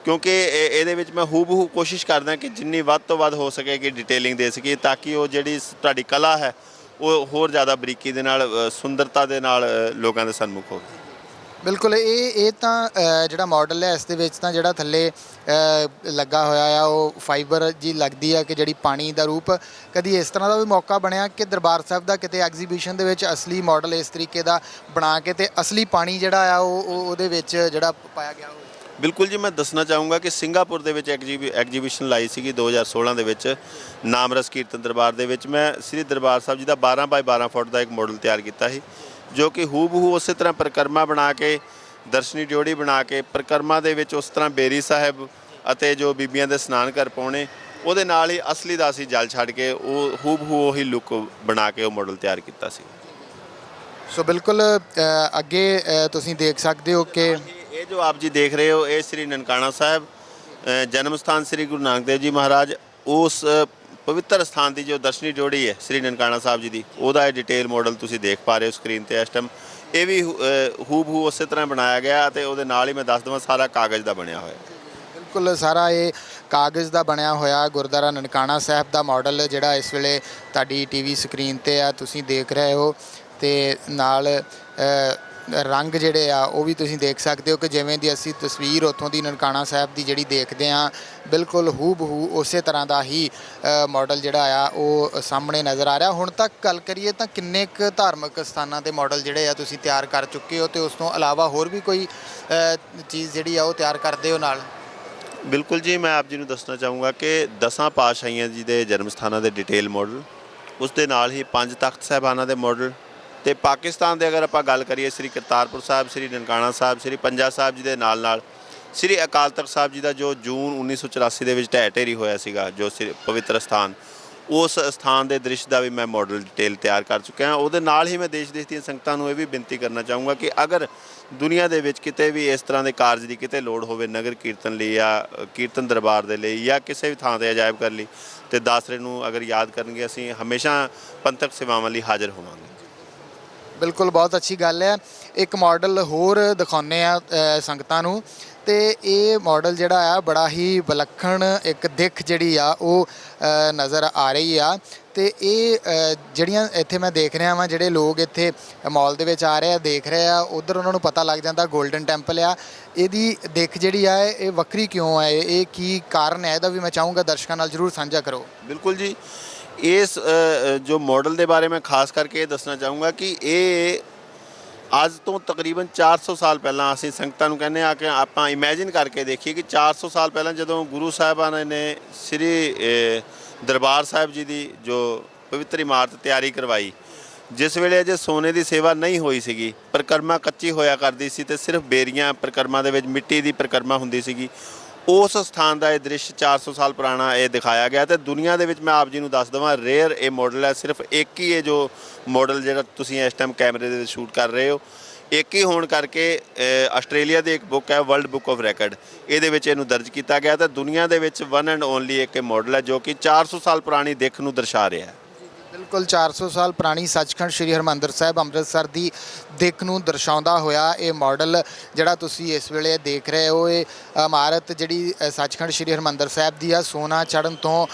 ਕਿਉਂਕਿ ਇਹਦੇ ਵਿੱਚ ਮੈਂ ਹੂਬਹੂ ਕੋਸ਼ਿਸ਼ ਕਰਦਾ ਕਿ ਜਿੰਨੀ ਵੱਧ ਤੋਂ ਵੱਧ ਹੋ ਸਕੇ ਕਿ ਡਿਟੇਲਿੰਗ ਦੇ ਸਕੀਏ ਤਾਂ ਕਿ ਉਹ ਜਿਹੜੀ ਤੁਹਾਡੀ ਕਲਾ ਹੈ ਉਹ ਹੋਰ ਜ਼ਿਆਦਾ ਬਰੀਕੀ ਦੇ ਨਾਲ, ਸੁੰਦਰਤਾ ਦੇ ਨਾਲ ਲੋਕਾਂ ਦੇ ਸਨਮੁਖ ਹੋਵੇ। ਬਿਲਕੁਲ, ਇਹ ਤਾਂ ਜਿਹੜਾ ਮਾਡਲ ਹੈ ਇਸ ਦੇ ਵਿੱਚ ਤਾਂ ਜਿਹੜਾ ਥੱਲੇ ਲੱਗਾ ਹੋਇਆ ਆ ਉਹ ਫਾਈਬਰ ਜੀ ਲੱਗਦੀ ਆ ਕਿ ਜਿਹੜੀ ਪਾਣੀ ਦਾ ਰੂਪ। ਕਦੀ ਇਸ ਤਰ੍ਹਾਂ ਦਾ ਵੀ ਮੌਕਾ ਬਣਿਆ ਕਿ ਦਰਬਾਰ ਸਾਹਿਬ ਦਾ ਕਿਤੇ ਐਗਜ਼ੀਬਿਸ਼ਨ ਦੇ ਵਿੱਚ ਅਸਲੀ ਮਾਡਲ ਇਸ ਤਰੀਕੇ ਦਾ ਬਣਾ ਕੇ ਤੇ ਅਸਲੀ ਪਾਣੀ ਜਿਹੜਾ ਆ ਉਹ ਉਹਦੇ ਵਿੱਚ ਜਿਹੜਾ ਪਾਇਆ ਗਿਆ ਹੋਵੇ? ਬਿਲਕੁਲ ਜੀ, ਮੈਂ ਦੱਸਣਾ ਚਾਹੂੰਗਾ ਕਿ ਸਿੰਗਾਪੁਰ ਦੇ ਵਿੱਚ ਐਗਜੀਬਿਸ਼ਨ ਲਾਈ ਸੀਗੀ 2016 ਦੇ ਵਿੱਚ ਨਾਮਰਸ ਕੀਰਤਨ ਦਰਬਾਰ ਦੇ ਵਿੱਚ। ਮੈਂ ਸ੍ਰੀ ਦਰਬਾਰ ਸਾਹਿਬ ਜੀ ਦਾ 12 ਬਾਈ 12 ਫੁੱਟ ਦਾ ਇੱਕ ਮਾਡਲ ਤਿਆਰ ਕੀਤਾ ਸੀ ਜੋ ਕਿ ਹੂਬਹੂ ਉਸੇ ਤਰ੍ਹਾਂ ਪਰਿਕਰਮਾ ਬਣਾ ਕੇ, ਦਰਸ਼ਨੀ ਡਿਓੜੀ ਬਣਾ ਕੇ ਪਰਿਕਰਮਾ ਦੇ ਵਿੱਚ ਉਸ ਤਰ੍ਹਾਂ ਬੇਰੀ ਸਾਹਿਬ ਅਤੇ ਜੋ ਬੀਬੀਆਂ ਦੇ ਇਸ਼ਨਾਨ ਘਰ ਪਾਉਣੇ ਉਹਦੇ ਨਾਲ ਹੀ ਅਸਲੀ ਦਾ ਅਸੀਂ ਜਲ ਛੱਡ ਕੇ ਉਹ ਹੂਬਹੂ ਉਹੀ ਲੁੱਕ ਬਣਾ ਕੇ ਉਹ ਮਾਡਲ ਤਿਆਰ ਕੀਤਾ ਸੀ। ਸੋ ਬਿਲਕੁਲ ਅੱਗੇ ਤੁਸੀਂ ਦੇਖ ਸਕਦੇ ਹੋ ਕਿ ਇਹ ਜੋ ਆਪ ਜੀ ਦੇਖ ਰਹੇ ਹੋ ਇਹ ਸ੍ਰੀ ਨਨਕਾਣਾ ਸਾਹਿਬ ਜਨਮ ਸਥਾਨ ਸ੍ਰੀ ਗੁਰੂ ਨਾਨਕ ਦੇਵ ਜੀ ਮਹਾਰਾਜ, ਉਸ ਪਵਿੱਤਰ ਸਥਾਨ ਦੀ ਜੋ ਦਰਸ਼ਨੀ ਜੋੜੀ ਹੈ ਸ੍ਰੀ ਨਨਕਾਣਾ ਸਾਹਿਬ ਜੀ ਦੀ, ਉਹਦਾ ਇਹ ਡਿਟੇਲ ਮਾਡਲ ਤੁਸੀਂ ਦੇਖ ਪਾ ਰਹੇ ਹੋ ਸਕਰੀਨ ਤੇ ਇਸ ਟਾਈਮ। ਇਹ ਵੀ ਹੂਬਹੂ ਉਸੇ ਤਰ੍ਹਾਂ ਬਣਾਇਆ ਗਿਆ ਅਤੇ ਉਹਦੇ ਨਾਲ ਹੀ ਮੈਂ ਦੱਸ ਦੇਵਾਂ ਸਾਰਾ ਕਾਗਜ਼ ਦਾ ਬਣਿਆ ਹੋਇਆ। ਬਿਲਕੁਲ, ਸਾਰਾ ਇਹ ਕਾਗਜ਼ ਦਾ ਬਣਿਆ ਹੋਇਆ ਗੁਰਦੁਆਰਾ ਨਨਕਾਣਾ ਸਾਹਿਬ ਦਾ ਮਾਡਲ ਜਿਹੜਾ ਇਸ ਵੇਲੇ ਤੁਹਾਡੀ ਟੀਵੀ ਸਕਰੀਨ ਤੇ ਆ ਤੁਸੀਂ ਦੇਖ ਰਹੇ ਹੋ ਤੇ ਨਾਲ ਰੰਗ ਜਿਹੜੇ ਆ ਉਹ ਵੀ ਤੁਸੀਂ ਦੇਖ ਸਕਦੇ ਹੋ ਕਿ ਜਿਵੇਂ ਦੀ ਅਸੀਂ ਤਸਵੀਰ ਉੱਥੋਂ ਦੀ ਨਨਕਾਣਾ ਸਾਹਿਬ ਦੀ ਜਿਹੜੀ ਦੇਖਦੇ ਹਾਂ ਬਿਲਕੁਲ ਹੂਬਹੂ ਉਸੇ ਤਰ੍ਹਾਂ ਦਾ ਹੀ ਮਾਡਲ ਜਿਹੜਾ ਆ ਉਹ ਸਾਹਮਣੇ ਨਜ਼ਰ ਆ ਰਿਹਾ। ਹੁਣ ਤੱਕ ਗੱਲ ਕਰੀਏ ਤਾਂ ਕਿੰਨੇ ਕੁ ਧਾਰਮਿਕ ਸਥਾਨਾਂ ਦੇ ਮਾਡਲ ਜਿਹੜੇ ਆ ਤੁਸੀਂ ਤਿਆਰ ਕਰ ਚੁੱਕੇ ਹੋ ਤੇ ਉਸ ਤੋਂ ਇਲਾਵਾ ਹੋਰ ਵੀ ਕੋਈ ਚੀਜ਼ ਜਿਹੜੀ ਆ ਉਹ ਤਿਆਰ ਕਰਦੇ ਹੋ ਨਾਲ? ਬਿਲਕੁਲ ਜੀ, ਮੈਂ ਆਪ ਜੀ ਨੂੰ ਦੱਸਣਾ ਚਾਹੂੰਗਾ ਕਿ 10 ਪਾਤਸ਼ਾਹੀਆਂ ਜੀ ਦੇ ਜਨਮ ਸਥਾਨਾਂ ਦੇ ਡਿਟੇਲ ਮਾਡਲ, ਉਸ ਦੇ ਨਾਲ ਹੀ 5 ਤਖਤ ਸਾਹਿਬਾਨਾਂ ਦੇ ਮਾਡਲ ਤੇ ਪਾਕਿਸਤਾਨ ਦੇ ਅਗਰ ਆਪਾਂ ਗੱਲ ਕਰੀਏ ਸ੍ਰੀ ਕਰਤਾਰਪੁਰ ਸਾਹਿਬ, ਸ੍ਰੀ ਨਨਕਾਣਾ ਸਾਹਿਬ, ਸ੍ਰੀ ਪੰਜਾ ਸਾਹਿਬ ਜੀ ਦੇ ਨਾਲ ਸ੍ਰੀ ਅਕਾਲ ਤਖਤ ਸਾਹਿਬ ਜੀ ਦਾ ਜੋ ਜੂਨ 1984 ਦੇ ਵਿੱਚ ਢਹਿ ਢੇਰੀ ਹੋਇਆ ਸੀਗਾ ਜੋ ਪਵਿੱਤਰ ਸਥਾਨ, ਉਸ ਸਥਾਨ ਦੇ ਦ੍ਰਿਸ਼ ਦਾ ਵੀ ਮੈਂ ਮਾਡਲ ਡਿਟੇਲ ਤਿਆਰ ਕਰ ਚੁੱਕਿਆ ਹਾਂ। ਉਹਦੇ ਨਾਲ ਹੀ ਮੈਂ ਦੇਸ਼ ਦੀਆਂ ਸੰਗਤਾਂ ਨੂੰ ਇਹ ਵੀ ਬੇਨਤੀ ਕਰਨਾ ਚਾਹੂੰਗਾ ਕਿ ਅਗਰ ਦੁਨੀਆ ਦੇ ਵਿੱਚ ਕਿਤੇ ਵੀ ਇਸ ਤਰ੍ਹਾਂ ਦੇ ਕਾਰਜ ਦੀ ਕਿਤੇ ਲੋੜ ਹੋਵੇ ਨਗਰ ਕੀਰਤਨ ਲਈ ਜਾਂ ਕੀਰਤਨ ਦਰਬਾਰ ਦੇ ਲਈ ਜਾਂ ਕਿਸੇ ਵੀ ਥਾਂ 'ਤੇ ਅਜਾਇਬ ਕਰ ਲਈ ਤੇ ਦਾਸਰੇ ਨੂੰ ਅਗਰ ਯਾਦ ਕਰਨਗੇ ਅਸੀਂ ਹਮੇਸ਼ਾ ਪੰਥਕ ਸੇਵਾਵਾਂ ਲਈ ਹਾਜ਼ਰ ਹੋਵਾਂਗੇ। ਬਿਲਕੁਲ, ਬਹੁਤ ਅੱਛੀ ਗੱਲ ਹੈ। ਇੱਕ ਮਾਡਲ ਹੋਰ ਦਿਖਾਉਂਦੇ ਆ ਸੰਗਤਾਂ ਨੂੰ ਤੇ ਇਹ ਮਾਡਲ ਜਿਹੜਾ ਆ ਬੜਾ ਹੀ ਵਿਲੱਖਣ ਇੱਕ ਦਿੱਖ ਜਿਹੜੀ ਆ ਉਹ ਨਜ਼ਰ ਆ ਰਹੀ ਆ ਤੇ ਇਹ ਜਿਹੜੀਆਂ ਇੱਥੇ ਮੈਂ ਦੇਖ ਰਿਹਾ ਵਾਂ ਜਿਹੜੇ ਲੋਕ ਇੱਥੇ ਮਾਲ ਦੇ ਵਿੱਚ ਆ ਰਹੇ ਆ ਦੇਖ ਰਹੇ ਆ ਉੱਧਰ ਉਹਨਾਂ ਨੂੰ ਪਤਾ ਲੱਗ ਜਾਂਦਾ 골ਡਨ ਟੈਂਪਲ ਆ। ਇਹਦੀ ਦਿੱਖ ਜਿਹੜੀ ਆ ਇਹ ਵੱਖਰੀ ਕਿਉਂ ਹੈ, ਇਹ ਕੀ ਕਾਰਨ ਹੈ ਇਹਦਾ ਵੀ ਮੈਂ ਚਾਹੂੰਗਾ ਦਰਸ਼ਕਾਂ ਨਾਲ ਜ਼ਰੂਰ ਸਾਂਝਾ ਕਰੋ। ਬਿਲਕੁਲ ਜੀ, ਇਸ ਜੋ ਮਾਡਲ ਦੇ ਬਾਰੇ ਮੈਂ ਖਾਸ ਕਰਕੇ ਇਹ ਦੱਸਣਾ ਚਾਹੂੰਗਾ ਕਿ ਇਹ ਅੱਜ ਤੋਂ ਤਕਰੀਬਨ 400 ਸਾਲ ਪਹਿਲਾਂ ਅਸੀਂ ਸੰਗਤਾਂ ਨੂੰ ਕਹਿੰਦੇ ਆ ਕਿ ਆਪਾਂ ਇਮੇਜਿਨ ਕਰਕੇ ਦੇਖੀਏ ਕਿ 400 ਸਾਲ ਪਹਿਲਾਂ ਜਦੋਂ ਗੁਰੂ ਸਾਹਿਬਾਨ ਨੇ ਸ੍ਰੀ ਦਰਬਾਰ ਸਾਹਿਬ ਜੀ ਦੀ ਜੋ ਪਵਿੱਤਰ ਇਮਾਰਤ ਤਿਆਰੀ ਕਰਵਾਈ ਜਿਸ ਵੇਲੇ ਅਜੇ ਸੋਨੇ ਦੀ ਸੇਵਾ ਨਹੀਂ ਹੋਈ ਸੀਗੀ, ਪਰਿਕਰਮਾ ਕੱਚੀ ਹੋਇਆ ਕਰਦੀ ਸੀ ਤੇ ਸਿਰਫ ਬੇਰੀਆਂ ਪਰਿਕਰਮਾ ਦੇ ਵਿੱਚ ਮਿੱਟੀ ਦੀ ਪਰਿਕਰਮਾ ਹੁੰਦੀ ਸੀਗੀ, ਉਸ ਸਥਾਨ ਦਾ ਇਹ ਦ੍ਰਿਸ਼ 400 ਸਾਲ ਪੁਰਾਣਾ ਇਹ ਦਿਖਾਇਆ ਗਿਆ। ਤੇ ਦੁਨੀਆ ਦੇ ਵਿੱਚ ਮੈਂ ਆਪ ਜੀ ਨੂੰ ਦੱਸ ਦੇਵਾਂ, ਰੇਅਰ ਇਹ ਮਾਡਲ ਹੈ, ਸਿਰਫ ਇੱਕ ਹੀ ਇਹ ਜੋ ਮਾਡਲ ਜਿਹੜਾ ਤੁਸੀਂ ਇਸ ਟਾਈਮ ਕੈਮਰੇ ਦੇ ਵਿੱਚ ਸ਼ੂਟ ਕਰ ਰਹੇ ਹੋ, ਇੱਕ ਹੀ ਹੋਣ ਕਰਕੇ ਆਸਟ੍ਰੇਲੀਆ ਦੀ ਇੱਕ ਬੁੱਕ ਹੈ ਵਰਲਡ ਬੁੱਕ ਆਫ ਰੈਕਡ, ਇਹਦੇ ਵਿੱਚ ਇਹਨੂੰ ਦਰਜ ਕੀਤਾ ਗਿਆ। ਤੇ ਦੁਨੀਆ ਦੇ ਵਿੱਚ ਵਨ ਐਂਡ ਓਨਲੀ ਇੱਕ ਮਾਡਲ ਹੈ ਜੋ ਕਿ 400 ਸਾਲ ਪੁਰਾਣੀ ਦਿੱਖ ਨੂੰ ਦਰਸਾ ਰਿਹਾ ਹੈ। ਬਿਲਕੁਲ 400 ਸਾਲ ਪੁਰਾਣੀ ਸੱਚਖੰਡ ਸ੍ਰੀ ਹਰਿਮੰਦਰ ਸਾਹਿਬ ਅੰਮ੍ਰਿਤਸਰ ਦੀ ਦਿੱਖ ਨੂੰ ਦਰਸਾਉਂਦਾ ਹੋਇਆ ਇਹ ਮਾਡਲ ਜਿਹੜਾ ਤੁਸੀਂ ਇਸ ਵੇਲੇ ਦੇਖ ਰਹੇ ਹੋ, ਇਹ ਇਮਾਰਤ ਜਿਹੜੀ ਸੱਚਖੰਡ ਸ੍ਰੀ ਹਰਿਮੰਦਰ ਸਾਹਿਬ ਦੀ ਆ, ਸੋਨਾ ਚੜ੍ਹਨ ਤੋਂ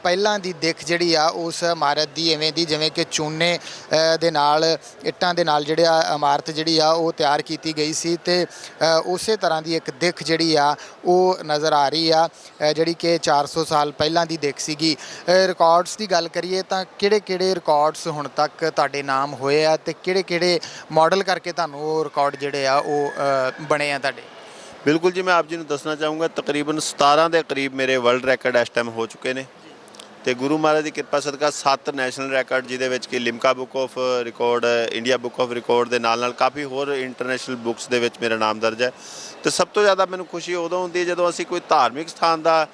ਪਹਿਲਾਂ ਦੀ ਦਿੱਖ ਜਿਹੜੀ ਆ ਉਸ ਇਮਾਰਤ ਦੀ ਇਵੇਂ ਦੀ ਜਿਵੇਂ ਕਿ ਚੂਨੇ ਦੇ ਨਾਲ ਇੱਟਾਂ ਦੇ ਨਾਲ ਜਿਹੜਾ ਇਮਾਰਤ ਜਿਹੜੀ ਆ ਉਹ ਤਿਆਰ ਕੀਤੀ ਗਈ ਸੀ ਤੇ ਉਸੇ ਤਰ੍ਹਾਂ ਦੀ ਇੱਕ ਦਿੱਖ ਜਿਹੜੀ ਆ ਉਹ ਨਜ਼ਰ ਆ ਰਹੀ ਆ ਜਿਹੜੀ ਕਿ 400 ਸਾਲ ਪਹਿਲਾਂ ਦੀ ਦਿੱਖ ਸੀਗੀ। ਰਿਕਾਰਡਸ ਦੀ ਗੱਲ ਕਰੀਏ ਤਾਂ ਕਿਹੜੇ ਰਿਕਾਰਡਸ ਹੁਣ ਤੱਕ ਤੁਹਾਡੇ ਨਾਮ ਹੋਏ ਆ ਤੇ ਕਿਹੜੇ ਮਾਡਲ ਕਰਕੇ ਤੁਹਾਨੂੰ ਉਹ ਰਿਕਾਰਡ ਜਿਹੜੇ ਆ ਉਹ ਬਣੇ ਆ ਤੁਹਾਡੇ? ਬਿਲਕੁਲ ਜੀ, ਮੈਂ ਆਪ ਜੀ ਨੂੰ ਦੱਸਣਾ ਚਾਹੂँਗਾ ਤਕਰੀਬਨ 17 ਦੇ ਕਰੀਬ ਮੇਰੇ ਵਰਲਡ ਰੈਕਡ ਇਸ ਟਾਈਮ ਹੋ ਚੁੱਕੇ ਨੇ ਤੇ ਗੁਰੂ ਮਹਾਰਾਜ ਦੀ ਕਿਰਪਾ ਸਦਕਾ 7 ਨੈਸ਼ਨਲ ਰੈਕਡ, ਜਿਹਦੇ ਵਿੱਚ ਕਿ Limca book of record, India book of record ਦੇ ਨਾਲ ਕਾਫੀ ਹੋਰ ਇੰਟਰਨੈਸ਼ਨਲ ਬੁੱਕਸ ਦੇ ਵਿੱਚ ਮੇਰਾ ਨਾਮ ਦਰਜ ਹੈ। ਤੇ ਸਭ ਤੋਂ ਜ਼ਿਆਦਾ ਮੈਨੂੰ ਖੁਸ਼ੀ ਉਦੋਂ ਹੁੰਦੀ ਹੈ ਜਦੋਂ ਅਸੀਂ ਕੋਈ ਧਾਰਮਿਕ ਸਥਾਨ ਦਾ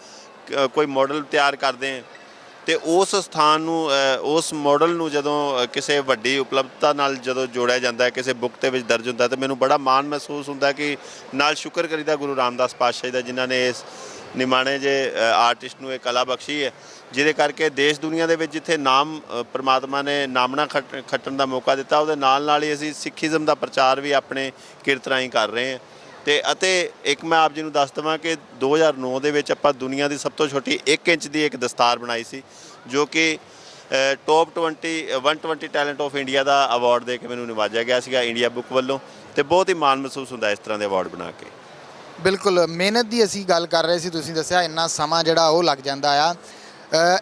ਕੋਈ ਮਾਡਲ ਤਿਆਰ ਕਰਦੇ ਹਾਂ ਤੇ ਉਸ ਸਥਾਨ ਨੂੰ, ਉਸ ਮਾਡਲ ਨੂੰ ਜਦੋਂ ਕਿਸੇ ਵੱਡੀ ਉਪਲਬਧਤਾ ਨਾਲ ਜਦੋਂ ਜੋੜਿਆ ਜਾਂਦਾ ਹੈ, ਕਿਸੇ ਬੁੱਕ ਦੇ ਵਿੱਚ ਦਰਜ ਹੁੰਦਾ, ਤੇ ਮੈਨੂੰ ਬੜਾ ਮਾਣ ਮਹਿਸੂਸ ਹੁੰਦਾ ਕਿ ਨਾਲ ਸ਼ੁਕਰ ਕਰੀਦਾ ਗੁਰੂ ਰਾਮਦਾਸ ਪਾਤਸ਼ਾਹ ਦਾ, ਜਿਨ੍ਹਾਂ ਨੇ ਇਸ ਨਿਮਾਣੇ ਜੇ ਆਰਟਿਸਟ ਨੂੰ ਇਹ ਕਲਾ ਬਖਸ਼ੀ ਹੈ, ਜਿਹਦੇ ਕਰਕੇ ਦੇਸ਼ ਦੁਨੀਆ ਦੇ ਵਿੱਚ ਜਿੱਥੇ ਨਾਮ ਪਰਮਾਤਮਾ ਨੇ ਨਾਮਣਾ ਖੱਟਣ ਦਾ ਮੌਕਾ ਦਿੱਤਾ, ਉਹਦੇ ਨਾਲ ਹੀ ਅਸੀਂ ਸਿੱਖੀਜ਼ਮ ਦਾ ਪ੍ਰਚਾਰ ਵੀ ਆਪਣੇ ਕਿਰਤ ਰਾਹੀਂ ਕਰ ਰਹੇ ਹਾਂ। ਅਤੇ ਇੱਕ ਮੈਂ ਆਪ ਜੀ ਨੂੰ ਦੱਸ ਦੇਵਾਂ ਕਿ 2009 ਦੇ ਵਿੱਚ ਆਪਾਂ ਦੁਨੀਆ ਦੀ ਸਭ ਤੋਂ ਛੋਟੀ 1 ਇੰਚ ਦੀ ਇੱਕ ਦਸਤਾਰ ਬਣਾਈ ਸੀ, ਜੋ ਕਿ top 120 talent of India the award ਦੇ ਕੇ ਮੈਨੂੰ ਨਿਵਾਜਿਆ ਗਿਆ ਸੀਗਾ ਇੰਡੀਆ ਬੁੱਕ ਵੱਲੋਂ। ਤੇ ਬਹੁਤ ਹੀ ਮਾਣ ਮਹਿਸੂਸ ਹੁੰਦਾ ਇਸ ਤਰ੍ਹਾਂ ਦੇ ਅਵਾਰਡ ਬਣਾ ਕੇ। ਬਿਲਕੁਲ ਮਿਹਨਤ ਦੀ ਅਸੀਂ ਗੱਲ ਕਰ ਰਹੇ ਸੀ, ਤੁਸੀਂ ਦੱਸਿਆ ਇੰਨਾ ਸਮਾਂ ਜਿਹੜਾ ਉਹ ਲੱਗ ਜਾਂਦਾ ਆ।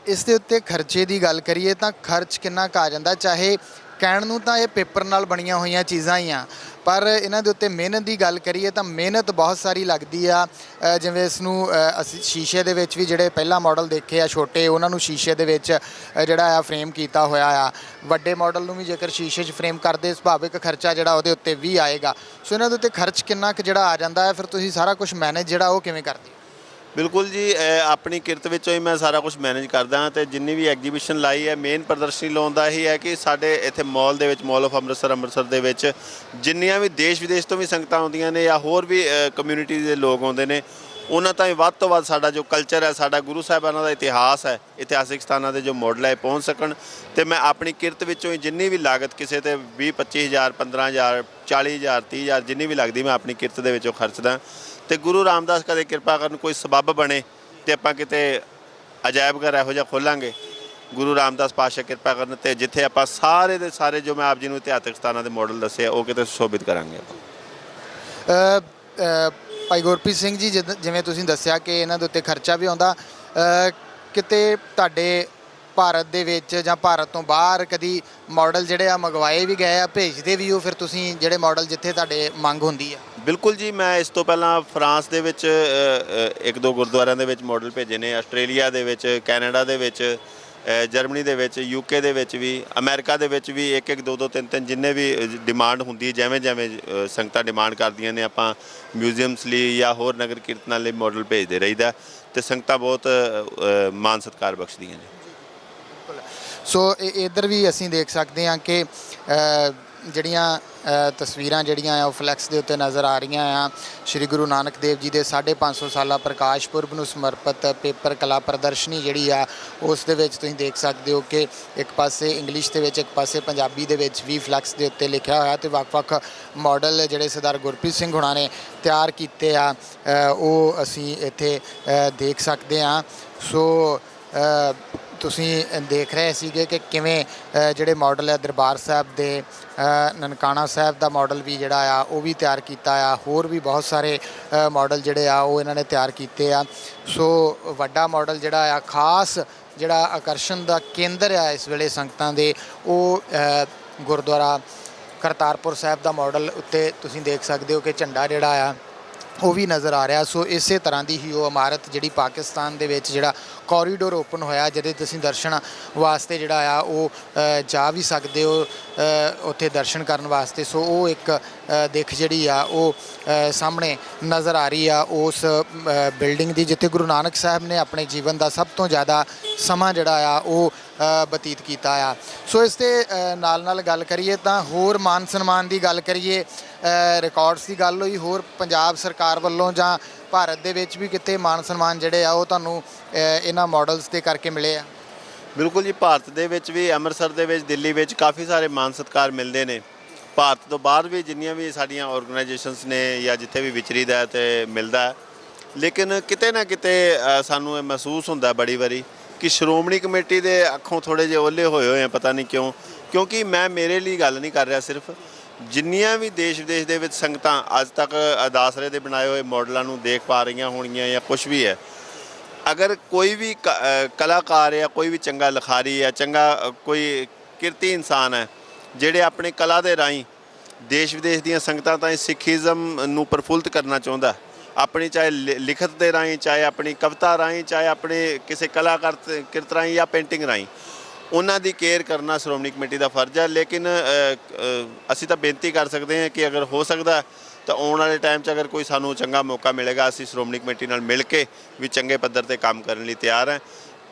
ਇਸ ਦੇ ਉੱਤੇ ਖਰਚੇ ਦੀ ਗੱਲ ਕਰੀਏ ਤਾਂ ਖਰਚ ਕਿੰਨਾ ਕੁ ਆ ਜਾਂਦਾ? ਚਾਹੇ ਕਹਿਣ ਨੂੰ ਤਾਂ ਇਹ ਪੇਪਰ ਨਾਲ ਬਣੀਆਂ ਹੋਈਆਂ ਚੀਜ਼ਾਂ ਹੀ ਆ, ਪਰ ਇਹਨਾਂ ਦੇ ਉੱਤੇ ਮਿਹਨਤ ਦੀ ਗੱਲ ਕਰੀਏ ਤਾਂ ਮਿਹਨਤ ਬਹੁਤ ਸਾਰੀ ਲੱਗਦੀ ਆ। ਜਿਵੇਂ ਇਸ ਨੂੰ ਅਸੀਂ ਸ਼ੀਸ਼ੇ ਦੇ ਵਿੱਚ ਵੀ ਜਿਹੜੇ ਪਹਿਲਾ ਮਾਡਲ ਦੇਖੇ ਆ ਛੋਟੇ, ਉਹਨਾਂ ਨੂੰ ਸ਼ੀਸ਼ੇ ਦੇ ਵਿੱਚ ਜਿਹੜਾ ਆ ਫਰੇਮ ਕੀਤਾ ਹੋਇਆ ਆ। ਵੱਡੇ ਮਾਡਲ ਨੂੰ ਵੀ ਜੇਕਰ ਸ਼ੀਸ਼ੇ 'ਚ ਫਰੇਮ ਕਰਦੇ, ਸੁਭਾਵਿਕ ਖਰਚਾ ਜਿਹੜਾ ਉਹਦੇ ਉੱਤੇ ਵੀ ਆਏਗਾ। ਸੋ ਇਹਨਾਂ ਦੇ ਉੱਤੇ ਖਰਚ ਕਿੰਨਾ ਕੁ ਜਿਹੜਾ ਆ ਜਾਂਦਾ ਹੈ, ਫਿਰ ਤੁਸੀਂ ਸਾਰਾ ਕੁਝ ਮੈਨੇਜ ਜਿਹੜਾ ਉਹ ਕਿਵੇਂ ਕਰਦੇ ਹੋ? ਬਿਲਕੁਲ ਜੀ, ਆਪਣੀ ਕਿਰਤ ਵਿੱਚੋਂ ਹੀ ਮੈਂ ਸਾਰਾ ਕੁਝ ਮੈਨੇਜ ਕਰਦਾ ਹਾਂ। ਤੇ ਜਿੰਨੀ ਵੀ ਐਗਜੀਬਿਸ਼ਨ ਲਾਈ ਹੈ, ਮੇਨ ਪ੍ਰਦਰਸ਼ਨੀ ਲਾਉਣ ਦਾ ਇਹੀ ਹੈ ਕਿ ਸਾਡੇ ਇੱਥੇ ਮਾਲ ਦੇ ਵਿੱਚ, ਮਾਲ ਆਫ ਅੰਮ੍ਰਿਤਸਰ ਦੇ ਵਿੱਚ ਜਿੰਨੀਆਂ ਵੀ ਦੇਸ਼ ਵਿਦੇਸ਼ ਤੋਂ ਵੀ ਸੰਗਤਾਂ ਆਉਂਦੀਆਂ ਨੇ ਜਾਂ ਹੋਰ ਵੀ ਕਮਿਊਨਿਟੀ ਦੇ ਲੋਕ ਆਉਂਦੇ ਨੇ, ਉਹਨਾਂ ਤਾਈਂ ਵੱਧ ਤੋਂ ਵੱਧ ਸਾਡਾ ਜੋ ਕਲਚਰ ਹੈ, ਸਾਡਾ ਗੁਰੂ ਸਾਹਿਬਾਨਾਂ ਦਾ ਇਤਿਹਾਸ ਹੈ, ਇਤਿਹਾਸਿਕ ਸਥਾਨਾਂ ਦੇ ਜੋ ਮਾਡਲ ਹੈ ਪਹੁੰਚ ਸਕਣ। ਤੇ ਮੈਂ ਆਪਣੀ ਕਿਰਤ ਵਿੱਚੋਂ ਹੀ ਜਿੰਨੀ ਵੀ ਲਾਗਤ ਕਿਸੇ ਤੇ 20-25,000 15,000 40,000 30,000 ਜਿੰਨੀ ਵੀ ਲੱਗਦੀ, ਮੈਂ ਆਪਣੀ ਕਿਰਤ ਦੇ ਵਿੱਚੋਂ ਖਰਚਦਾ। ਤੇ ਗੁਰੂ ਰਾਮਦਾਸ ਕਦੇ ਕਿਰਪਾ ਕਰਨ ਕੋਈ ਸਬੱਬ ਬਣੇ ਤੇ ਆਪਾਂ ਕਿਤੇ ਅਜਾਇਬ ਘਰ ਇਹੋ ਜਿਹਾ ਖੋਲਾਂਗੇ, ਗੁਰੂ ਰਾਮਦਾਸ ਪਾਤਸ਼ਾਹ ਕਿਰਪਾ ਕਰਨ ਤੇ ਜਿੱਥੇ ਆਪਾਂ ਸਾਰੇ ਦੇ ਸਾਰੇ ਜੋ ਮੈਂ ਆਪ ਜੀ ਨੂੰ ਇਤਿਹਾਸਕ ਸਥਾਨਾਂ ਦੇ ਮਾਡਲ ਦੱਸੇ ਉਹ ਕਿਤੇ ਸੁਸ਼ੋਭਿਤ ਕਰਾਂਗੇ ਆਪਾਂ। ਭਾਈ ਗੁਰਪ੍ਰੀਤ ਸਿੰਘ ਜੀ, ਜਿਵੇਂ ਤੁਸੀਂ ਦੱਸਿਆ ਕਿ ਇਹਨਾਂ ਦੇ ਉੱਤੇ ਖਰਚਾ ਵੀ ਆਉਂਦਾ, ਕਿਤੇ ਤੁਹਾਡੇ ਭਾਰਤ ਦੇ ਵਿੱਚ ਜਾਂ ਭਾਰਤ ਤੋਂ ਬਾਹਰ ਕਦੀ ਮਾਡਲ ਜਿਹੜੇ ਆ ਮੰਗਵਾਏ ਵੀ ਗਏ ਆ, ਭੇਜਦੇ ਵੀ ਹੋ ਫਿਰ ਤੁਸੀਂ ਜਿਹੜੇ ਮਾਡਲ ਜਿੱਥੇ ਤੁਹਾਡੇ ਮੰਗ ਹੁੰਦੀ ਆ? ਬਿਲਕੁਲ ਜੀ, ਮੈਂ ਇਸ ਤੋਂ ਪਹਿਲਾਂ ਫਰਾਂਸ ਦੇ ਵਿੱਚ 1-2 ਗੁਰਦੁਆਰਿਆਂ ਦੇ ਵਿੱਚ ਮਾਡਲ ਭੇਜੇ ਨੇ, ਆਸਟ੍ਰੇਲੀਆ ਦੇ ਵਿੱਚ, ਕੈਨੇਡਾ ਦੇ ਵਿੱਚ, ਜਰਮਨੀ ਦੇ ਵਿੱਚ, UK ਦੇ ਵਿੱਚ ਵੀ, ਅਮਰੀਕਾ ਦੇ ਵਿੱਚ ਵੀ 1-1 2-2 3-3 ਜਿੰਨੇ ਵੀ ਡਿਮਾਂਡ ਹੁੰਦੀ, ਜਿਵੇਂ ਸੰਗਤਾਂ ਡਿਮਾਂਡ ਕਰਦੀਆਂ ਨੇ, ਆਪਾਂ ਮਿਊਜ਼ੀਅਮਸ ਲਈ ਜਾਂ ਹੋਰ ਨਗਰ ਕੀਰਤਨਾਂ ਲਈ ਮਾਡਲ ਭੇਜਦੇ ਰਹੀਦਾ ਤੇ ਸੰਗਤਾਂ ਬਹੁਤ ਮਾਣ ਸਤਿਕਾਰ ਬਖਸ਼ਦੀਆਂ ਨੇ। ਸੋ ਇੱਧਰ ਵੀ ਅਸੀਂ ਦੇਖ ਸਕਦੇ ਹਾਂ ਕਿ ਜਿਹੜੀਆਂ ਤਸਵੀਰਾਂ ਜਿਹੜੀਆਂ ਆ ਉਹ ਫਲੈਕਸ ਦੇ ਉੱਤੇ ਨਜ਼ਰ ਆ ਰਹੀਆਂ ਆ। ਸ਼੍ਰੀ ਗੁਰੂ ਨਾਨਕ ਦੇਵ ਜੀ ਦੇ 550 ਸਾਲਾ ਪ੍ਰਕਾਸ਼ ਪੁਰਬ ਨੂੰ ਸਮਰਪਿਤ ਪੇਪਰ ਕਲਾ ਪ੍ਰਦਰਸ਼ਨੀ ਜਿਹੜੀ ਆ ਉਸ ਦੇ ਵਿੱਚ ਤੁਸੀਂ ਦੇਖ ਸਕਦੇ ਹੋ ਕਿ ਇੱਕ ਪਾਸੇ ਇੰਗਲਿਸ਼ ਦੇ ਵਿੱਚ, ਇੱਕ ਪਾਸੇ ਪੰਜਾਬੀ ਦੇ ਵਿੱਚ ਵੀ ਫਲੈਕਸ ਦੇ ਉੱਤੇ ਲਿਖਿਆ ਹੋਇਆ ਤੇ ਵੱਖ-ਵੱਖ ਮਾਡਲ ਜਿਹੜੇ ਸਰਦਾਰ ਗੁਰਪ੍ਰੀਤ ਸਿੰਘ ਹੁਣਾਂ ਨੇ ਤਿਆਰ ਕੀਤੇ ਆ ਉਹ ਅਸੀਂ ਇੱਥੇ ਦੇਖ ਸਕਦੇ ਹਾਂ। ਸੋ ਤੁਸੀਂ ਦੇਖ ਰਹੇ ਸੀਗੇ ਕਿ ਕਿਵੇਂ ਜਿਹੜੇ ਮਾਡਲ ਹੈ ਦਰਬਾਰ ਸਾਹਿਬ ਦੇ, ਨਨਕਾਣਾ ਸਾਹਿਬ ਦਾ ਮਾਡਲ ਵੀ ਜਿਹੜਾ ਆ ਉਹ ਵੀ ਤਿਆਰ ਕੀਤਾ ਆ, ਹੋਰ ਵੀ ਬਹੁਤ ਸਾਰੇ ਮਾਡਲ ਜਿਹੜੇ ਆ ਉਹ ਇਹਨਾਂ ਨੇ ਤਿਆਰ ਕੀਤੇ ਆ। ਸੋ ਵੱਡਾ ਮਾਡਲ ਜਿਹੜਾ ਆ, ਖਾਸ ਜਿਹੜਾ ਆਕਰਸ਼ਣ ਦਾ ਕੇਂਦਰ ਆ ਇਸ ਵੇਲੇ ਸੰਗਤਾਂ ਦੇ, ਉਹ ਗੁਰਦੁਆਰਾ ਕਰਤਾਰਪੁਰ ਸਾਹਿਬ ਦਾ ਮਾਡਲ ਉੱਤੇ ਤੁਸੀਂ ਦੇਖ ਸਕਦੇ ਹੋ ਕਿ ਝੰਡਾ ਜਿਹੜਾ ਆ ਉਹ ਵੀ ਨਜ਼ਰ ਆ ਰਿਹਾ। ਸੋ ਇਸੇ ਤਰ੍ਹਾਂ ਦੀ ਹੀ ਉਹ ਇਮਾਰਤ ਜਿਹੜੀ ਪਾਕਿਸਤਾਨ ਦੇ ਵਿੱਚ ਜਿਹੜਾ ਕੋਰੀਡੋਰ ਓਪਨ ਹੋਇਆ ਜਿਹਦੇ ਤੁਸੀਂ ਦਰਸ਼ਨ ਵਾਸਤੇ ਜਿਹੜਾ ਆ ਉਹ ਜਾ ਵੀ ਸਕਦੇ ਹੋ ਉੱਥੇ ਦਰਸ਼ਨ ਕਰਨ ਵਾਸਤੇ। ਸੋ ਉਹ ਇੱਕ ਦਿੱਖ ਜਿਹੜੀ ਆ ਉਹ ਸਾਹਮਣੇ ਨਜ਼ਰ ਆ ਰਹੀ ਆ ਉਸ ਬਿਲਡਿੰਗ ਦੀ ਜਿੱਥੇ ਗੁਰੂ ਨਾਨਕ ਸਾਹਿਬ ਨੇ ਆਪਣੇ ਜੀਵਨ ਦਾ ਸਭ ਤੋਂ ਜ਼ਿਆਦਾ ਸਮਾਂ ਜਿਹੜਾ ਆ ਉਹ ਬਤੀਤ ਕੀਤਾ ਆ। ਸੋ ਇਸ ਦੇ ਨਾਲ ਨਾਲ ਗੱਲ ਕਰੀਏ ਤਾਂ ਹੋਰ ਮਾਨ ਸਨਮਾਨ ਦੀ ਗੱਲ ਕਰੀਏ, ਰਿਕਾਰਡਸ ਦੀ ਗੱਲ ਹੋਈ, ਹੋਰ ਪੰਜਾਬ ਸਰਕਾਰ ਵੱਲੋਂ ਜਾਂ ਭਾਰਤ ਦੇ ਵਿੱਚ ਵੀ ਕਿਤੇ ਮਾਨ ਸਨਮਾਨ ਜਿਹੜੇ ਆ ਉਹ ਤੁਹਾਨੂੰ ਇਹਨਾਂ ਮਾਡਲਸ ਦੇ ਕਰਕੇ ਮਿਲੇ ਆ? ਬਿਲਕੁਲ ਜੀ, ਭਾਰਤ ਦੇ ਵਿੱਚ ਵੀ, ਅੰਮ੍ਰਿਤਸਰ ਦੇ ਵਿੱਚ, ਦਿੱਲੀ ਵਿੱਚ ਕਾਫੀ ਸਾਰੇ ਮਾਨ ਸਤਿਕਾਰ ਮਿਲਦੇ ਨੇ। ਭਾਰਤ ਤੋਂ ਬਾਹਰ ਵੀ ਜਿੰਨੀਆਂ ਵੀ ਸਾਡੀਆਂ ਆਰਗੇਨਾਈਜੇਸ਼ਨਸ ਨੇ ਜਾਂ ਜਿੱਥੇ ਵੀ ਵਿਚਰੀਦਾ ਤੇ ਮਿਲਦਾ, ਲੇਕਿਨ ਕਿਤੇ ਨਾ ਕਿਤੇ ਸਾਨੂੰ ਇਹ ਮਹਿਸੂਸ ਹੁੰਦਾ ਬੜੀ ਵਾਰੀ ਕਿ ਸ਼੍ਰੋਮਣੀ ਕਮੇਟੀ ਦੇ ਅੱਖੋਂ ਥੋੜ੍ਹੇ ਜਿਹੇ ਓਹਲੇ ਹੋਏ ਆ, ਪਤਾ ਨਹੀਂ ਕਿਉਂ। ਕਿਉਂਕਿ ਮੈਂ ਮੇਰੇ ਲਈ ਗੱਲ ਨਹੀਂ ਕਰ ਰਿਹਾ, ਸਿਰਫ ਜਿੰਨੀਆਂ ਵੀ ਦੇਸ਼ ਵਿਦੇਸ਼ ਦੇ ਵਿੱਚ ਸੰਗਤਾਂ ਅੱਜ ਤੱਕ ਅਦਾਸਰੇ ਦੇ ਬਣਾਏ ਹੋਏ ਮਾਡਲਾਂ ਨੂੰ ਦੇਖ ਪਾ ਰਹੀਆਂ ਹੋਣਗੀਆਂ ਜਾਂ ਕੁਝ ਵੀ ਹੈ, ਅਗਰ ਕੋਈ ਵੀ ਕਲਾਕਾਰ ਜਾਂ ਕੋਈ ਵੀ ਚੰਗਾ ਲਿਖਾਰੀ ਹੈ, ਚੰਗਾ ਕੋਈ ਕਿਰਤੀ ਇਨਸਾਨ ਹੈ ਜਿਹੜੇ ਆਪਣੇ ਕਲਾ ਦੇ ਰਾਹੀਂ ਦੇਸ਼ ਵਿਦੇਸ਼ ਦੀਆਂ ਸੰਗਤਾਂ ਤਾਈਂ ਸਿੱਖੀਜ਼ਮ ਨੂੰ ਪ੍ਰਫੁੱਲਤ ਕਰਨਾ ਚਾਹੁੰਦਾ, ਆਪਣੀ ਚਾਹੇ ਲਿਖਤ ਦੇ ਰਾਹੀਂ, ਚਾਹੇ ਆਪਣੀ ਕਵਿਤਾ ਰਾਹੀਂ, ਚਾਹੇ ਆਪਣੇ ਕਿਸੇ ਕਲਾਕਾਰ ਕਿਰਤ ਰਾਹੀਂ ਜਾਂ ਪੇਂਟਿੰਗ ਰਾਹੀਂ, ਉਹਨਾਂ ਦੀ ਕੇਅਰ ਕਰਨਾ ਸ਼੍ਰੋਮਣੀ ਕਮੇਟੀ ਦਾ ਫਰਜ਼ ਹੈ। ਲੇਕਿਨ ਅਸੀਂ ਤਾਂ ਬੇਨਤੀ ਕਰ ਸਕਦੇ ਹਾਂ ਕਿ ਅਗਰ ਹੋ ਸਕਦਾ ਤਾਂ ਆਉਣ ਵਾਲੇ ਟਾਈਮ 'ਚ ਅਗਰ ਕੋਈ ਸਾਨੂੰ ਚੰਗਾ ਮੌਕਾ ਮਿਲੇਗਾ, ਅਸੀਂ ਸ਼੍ਰੋਮਣੀ ਕਮੇਟੀ ਨਾਲ ਮਿਲ ਕੇ ਵੀ ਚੰਗੇ ਪੱਧਰ 'ਤੇ ਕੰਮ ਕਰਨ ਲਈ ਤਿਆਰ ਹਾਂ।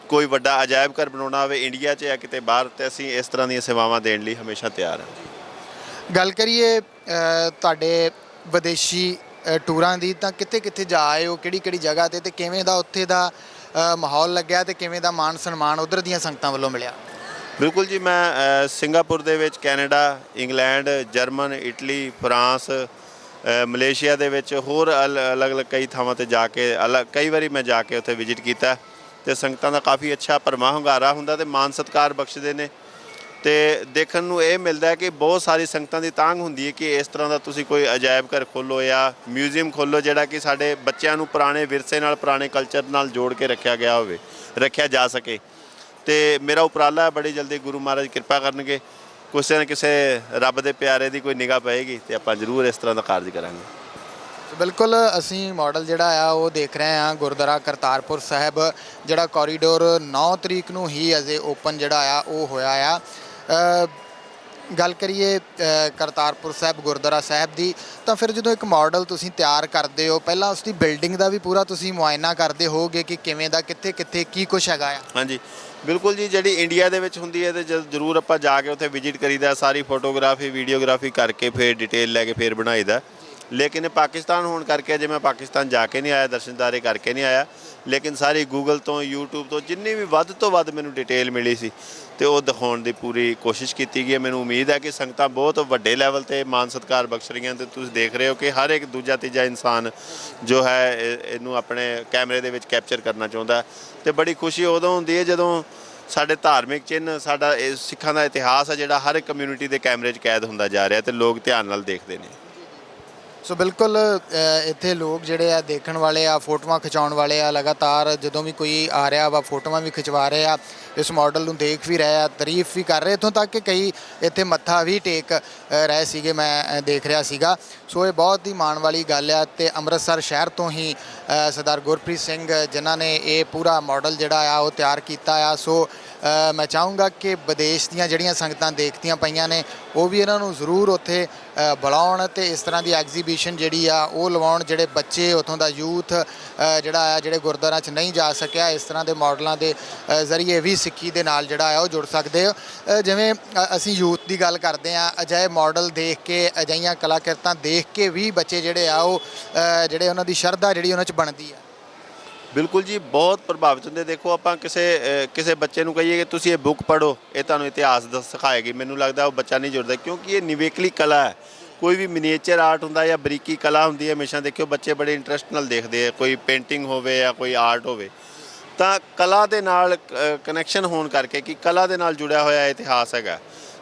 ਕੋਈ ਵੱਡਾ ਅਜਾਇਬ ਘਰ ਬਣਾਉਣਾ ਹੋਵੇ ਇੰਡੀਆ 'ਚ ਜਾਂ ਕਿਤੇ ਬਾਹਰ, ਤੇ ਅਸੀਂ ਇਸ ਤਰ੍ਹਾਂ ਦੀਆਂ ਸੇਵਾਵਾਂ ਦੇਣ ਲਈ ਹਮੇਸ਼ਾ ਤਿਆਰ ਹਾਂ। ਗੱਲ ਕਰੀਏ ਤੁਹਾਡੇ ਵਿਦੇਸ਼ੀ ਟੂਰਾਂ ਦੀ, ਤਾਂ ਕਿੱਥੇ ਕਿੱਥੇ ਜਾ ਆਏ ਹੋ, ਕਿਹੜੀ ਕਿਹੜੀ ਜਗ੍ਹਾ 'ਤੇ ਕਿਵੇਂ ਦਾ ਉੱਥੇ ਦਾ ਮਾਹੌਲ ਲੱਗਿਆ ਤੇ ਕਿਵੇਂ ਦਾ ਮਾਣ ਸਨਮਾਨ ਉੱਧਰ ਦੀਆਂ ਸੰਗਤਾਂ ਵੱਲੋਂ ਮਿਲਿਆ? ਬਿਲਕੁਲ ਜੀ, ਮੈਂ ਸਿੰਗਾਪੁਰ ਦੇ ਵਿੱਚ, Canada, England, German, Italy, France, Malaysia ਦੇ ਵਿੱਚ, ਹੋਰ ਅਲੱਗ-ਅਲੱਗ ਕਈ ਥਾਵਾਂ 'ਤੇ ਜਾ ਕੇ ਕਈ ਵਾਰੀ ਮੈਂ ਜਾ ਕੇ ਉੱਥੇ ਵਿਜ਼ਿਟ ਕੀਤਾ ਤੇ ਸੰਗਤਾਂ ਦਾ ਕਾਫੀ ਅੱਛਾ ਭਰਮਾ ਹੁੰਗਾਰਾ ਹੁੰਦਾ ਤੇ ਮਾਨ ਸਤਿਕਾਰ ਬਖਸ਼ਦੇ ਨੇ। ਤੇ ਦੇਖਣ ਨੂੰ ਇਹ ਮਿਲਦਾ ਹੈ ਕਿ ਬਹੁਤ ਸਾਰੀ ਸੰਗਤਾਂ ਦੀ ਤਾਂਘ ਹੁੰਦੀ ਹੈ ਕਿ ਇਸ ਤਰ੍ਹਾਂ ਦਾ ਤੁਸੀਂ ਕੋਈ ਅਜਾਇਬ ਘਰ ਖੋਲ੍ਹੋ ਜਾਂ ਮਿਊਜ਼ੀਅਮ ਖੋਲ੍ਹੋ ਜਿਹੜਾ ਕਿ ਸਾਡੇ ਬੱਚਿਆਂ ਨੂੰ ਪੁਰਾਣੇ ਵਿਰਸੇ ਨਾਲ, ਪੁਰਾਣੇ ਕਲਚਰ ਨਾਲ ਜੋੜ ਕੇ ਰੱਖਿਆ ਜਾ ਸਕੇ। ਤੇ ਮੇਰਾ ਉਪਰਾਲਾ ਹੈ, ਬੜੀ ਜਲਦੀ ਗੁਰੂ ਮਹਾਰਾਜ ਕਿਰਪਾ ਕਰਨਗੇ, ਕਿਸੇ ਨਾ ਕਿਸੇ ਰੱਬ ਦੇ ਪਿਆਰੇ ਦੀ ਕੋਈ ਨਿਗਾਹ ਪਏਗੀ ਤੇ ਆਪਾਂ ਜ਼ਰੂਰ ਇਸ ਤਰ੍ਹਾਂ ਦਾ ਕਾਰਜ ਕਰਾਂਗੇ। ਬਿਲਕੁਲ, ਅਸੀਂ ਮਾਡਲ ਜਿਹੜਾ ਆ ਉਹ ਦੇਖ ਰਹੇ ਹਾਂ ਗੁਰਦੁਆਰਾ ਕਰਤਾਰਪੁਰ ਸਾਹਿਬ, ਜਿਹੜਾ ਕੋਰੀਡੋਰ 9 ਤਰੀਕ ਨੂੰ ਹੀ ਅਜੇ ਓਪਨ ਜਿਹੜਾ ਆ ਉਹ ਹੋਇਆ ਆ। ਗੱਲ ਕਰੀਏ ਕਰਤਾਰਪੁਰ ਸਾਹਿਬ ਗੁਰਦੁਆਰਾ ਸਾਹਿਬ ਦੀ, ਤਾਂ ਫਿਰ ਜਦੋਂ ਇੱਕ ਮਾਡਲ ਤੁਸੀਂ ਤਿਆਰ ਕਰਦੇ ਹੋ, ਪਹਿਲਾਂ ਉਸ ਦੀ ਬਿਲਡਿੰਗ ਦਾ ਵੀ ਪੂਰਾ ਤੁਸੀਂ ਮੁਆਇਨਾ ਕਰਦੇ ਹੋਗੇ ਕਿ ਕਿਵੇਂ ਦਾ, ਕਿੱਥੇ ਕਿੱਥੇ ਕੀ ਕੁਛ ਹੈਗਾ ਆ? ਹਾਂਜੀ ਬਿਲਕੁਲ ਜੀ, ਜਿਹੜੀ ਇੰਡੀਆ ਦੇ ਵਿੱਚ ਹੁੰਦੀ ਹੈ ਤੇ ਜ਼ਰੂਰ ਆਪਾਂ ਜਾ ਕੇ ਉੱਥੇ ਵਿਜ਼ਿਟ ਕਰੀਦਾ, ਸਾਰੀ ਫੋਟੋਗ੍ਰਾਫੀ ਵੀਡੀਓਗ੍ਰਾਫੀ ਕਰਕੇ ਫਿਰ ਡਿਟੇਲ ਲੈ ਕੇ ਫਿਰ ਬਣਾਈਦਾ। ਲੇਕਿਨ ਪਾਕਿਸਤਾਨ ਹੋਣ ਕਰਕੇ ਅਜੇ ਮੈਂ ਪਾਕਿਸਤਾਨ ਜਾ ਕੇ ਨਹੀਂ ਆਇਆ, ਦਰਸ਼ਨਦਾਰੇ ਕਰਕੇ ਨਹੀਂ ਆਇਆ, ਲੇਕਿਨ ਸਾਰੀ ਗੂਗਲ ਤੋਂ, YouTube ਤੋਂ ਜਿੰਨੀ ਵੀ ਵੱਧ ਤੋਂ ਵੱਧ ਮੈਨੂੰ ਡਿਟੇਲ ਮਿਲੀ ਸੀ ਤੇ ਉਹ ਦਿਖਾਉਣ ਦੀ ਪੂਰੀ ਕੋਸ਼ਿਸ਼ ਕੀਤੀ ਗਈ ਹੈ। ਮੈਨੂੰ ਉਮੀਦ ਹੈ ਕਿ ਸੰਗਤਾਂ ਬਹੁਤ ਵੱਡੇ ਲੈਵਲ 'ਤੇ ਮਾਨ ਸਤਿਕਾਰ ਬਖਸ਼ ਰਹੀਆਂ ਤੇ ਤੁਸੀਂ ਦੇਖ ਰਹੇ ਹੋ ਕਿ ਹਰ ਇੱਕ ਦੂਜਾ ਤੀਜਾ ਇਨਸਾਨ ਜੋ ਹੈ ਇਹਨੂੰ ਆਪਣੇ ਕੈਮਰੇ ਦੇ ਵਿੱਚ ਕੈਪਚਰ ਕਰਨਾ ਚਾਹੁੰਦਾ। ਤੇ ਬੜੀ ਖੁਸ਼ੀ ਉਦੋਂ ਹੁੰਦੀ ਹੈ ਜਦੋਂ ਸਾਡੇ ਧਾਰਮਿਕ ਚਿੰਨ੍ਹ, ਸਾਡਾ ਇਹ ਸਿੱਖਾਂ ਦਾ ਇਤਿਹਾਸ ਹੈ ਜਿਹੜਾ ਹਰ ਇੱਕ ਕਮਿਊਨਿਟੀ ਦੇ ਕੈਮਰੇ 'ਚ ਕੈਦ ਹੁੰਦਾ ਜਾ ਰਿਹਾ ਤੇ ਲੋਕ ਧਿਆਨ ਨਾਲ ਦੇਖਦੇ ਨੇ। ਸੋ ਬਿਲਕੁਲ ਇੱਥੇ ਲੋਕ ਜਿਹੜੇ ਆ ਦੇਖਣ ਵਾਲੇ ਆ, ਫੋਟੋਆਂ ਖਿਚਾਉਣ ਵਾਲੇ ਆ, ਲਗਾਤਾਰ ਜਦੋਂ ਵੀ ਕੋਈ ਆ ਰਿਹਾ ਵਾ ਫੋਟੋਆਂ ਵੀ ਖਿਚਵਾ ਰਹੇ ਆ, ਇਸ ਮਾਡਲ ਨੂੰ ਦੇਖ ਵੀ ਰਹੇ ਆ, ਤਾਰੀਫ ਵੀ ਕਰ ਰਹੇ, ਇੱਥੋਂ ਤੱਕ ਕਿ ਕਈ ਇੱਥੇ ਮੱਥਾ ਵੀ ਟੇਕ ਰਹੇ ਸੀਗੇ, ਮੈਂ ਦੇਖ ਰਿਹਾ ਸੀਗਾ। ਸੋ ਇਹ ਬਹੁਤ ਹੀ ਮਾਣ ਵਾਲੀ ਗੱਲ ਆ। ਤੇ ਅੰਮ੍ਰਿਤਸਰ ਸ਼ਹਿਰ ਤੋਂ ਹੀ ਸਰਦਾਰ ਗੁਰਪ੍ਰੀਤ ਸਿੰਘ ਜਿਨ੍ਹਾਂ ਨੇ ਇਹ ਪੂਰਾ ਮਾਡਲ ਜਿਹੜਾ ਆ ਉਹ ਤਿਆਰ ਕੀਤਾ ਆ। ਸੋ ਮੈਂ ਚਾਹੂੰਗਾ ਕਿ ਵਿਦੇਸ਼ ਦੀਆਂ ਜਿਹੜੀਆਂ ਸੰਗਤਾਂ ਦੇਖਦੀਆਂ ਪਈਆਂ ਨੇ ਉਹ ਵੀ ਇਹਨਾਂ ਨੂੰ ਜ਼ਰੂਰ ਉੱਥੇ ਬੁਲਾਉਣ ਅਤੇ ਇਸ ਤਰ੍ਹਾਂ ਦੀ ਐਗਜ਼ੀਬਿਸ਼ਨ ਜਿਹੜੀ ਆ ਉਹ ਲਵਾਉਣ। ਜਿਹੜੇ ਬੱਚੇ ਉੱਥੋਂ ਦਾ ਯੂਥ ਜਿਹੜਾ ਆ, ਜਿਹੜੇ ਗੁਰਦੁਆਰਾ 'ਚ ਨਹੀਂ ਜਾ ਸਕਿਆ, ਇਸ ਤਰ੍ਹਾਂ ਦੇ ਮਾਡਲਾਂ ਦੇ ਜ਼ਰੀਏ ਵੀ ਸਿੱਖੀ ਦੇ ਨਾਲ ਜਿਹੜਾ ਆ ਉਹ ਜੁੜ ਸਕਦੇ ਹੋ। ਜਿਵੇਂ ਅਸੀਂ ਯੂਥ ਦੀ ਗੱਲ ਕਰਦੇ ਹਾਂ, ਅਜਿਹੇ ਮਾਡਲ ਦੇਖ ਕੇ, ਅਜਿਹੀਆਂ ਕਲਾਕ੍ਰਿਤਾਂ ਦੇਖ ਕੇ ਵੀ ਬੱਚੇ ਜਿਹੜੇ ਆ ਉਹ ਜਿਹੜੇ ਉਹਨਾਂ ਦੀ ਸ਼ਰਧਾ ਜਿਹੜੀ ਉਹਨਾਂ 'ਚ ਬਣਦੀ ਆ। ਬਿਲਕੁਲ ਜੀ, ਬਹੁਤ ਪ੍ਰਭਾਵਿਤ ਹੁੰਦੇ। ਦੇਖੋ ਆਪਾਂ ਕਿਸੇ ਬੱਚੇ ਨੂੰ ਕਹੀਏ ਕਿ ਤੁਸੀਂ ਇਹ ਬੁੱਕ ਪੜ੍ਹੋ, ਇਹ ਤੁਹਾਨੂੰ ਇਤਿਹਾਸ ਸਿਖਾਏਗੀ, ਮੈਨੂੰ ਲੱਗਦਾ ਉਹ ਬੱਚਾ ਨਹੀਂ ਜੁੜਦਾ, ਕਿਉਂਕਿ ਇਹ ਨਿਵੇਕਲੀ ਕਲਾ ਹੈ। ਕੋਈ ਵੀ ਮਿਨੀਏਚਰ ਆਰਟ ਹੁੰਦਾ ਜਾਂ ਬਰੀਕੀ ਕਲਾ ਹੁੰਦੀ ਹੈ, ਹਮੇਸ਼ਾ ਦੇਖਿਓ ਬੱਚੇ ਬੜੇ ਇੰਟਰਸਟ ਨਾਲ ਦੇਖਦੇ ਆ, ਕੋਈ ਪੇਂਟਿੰਗ ਹੋਵੇ ਜਾਂ ਕੋਈ ਆਰਟ ਹੋਵੇ, ਤਾਂ ਕਲਾ ਦੇ ਨਾਲ ਕਨੈਕਸ਼ਨ ਹੋਣ ਕਰਕੇ ਕਿ ਕਲਾ ਦੇ ਨਾਲ ਜੁੜਿਆ ਹੋਇਆ ਇਤਿਹਾਸ ਹੈਗਾ।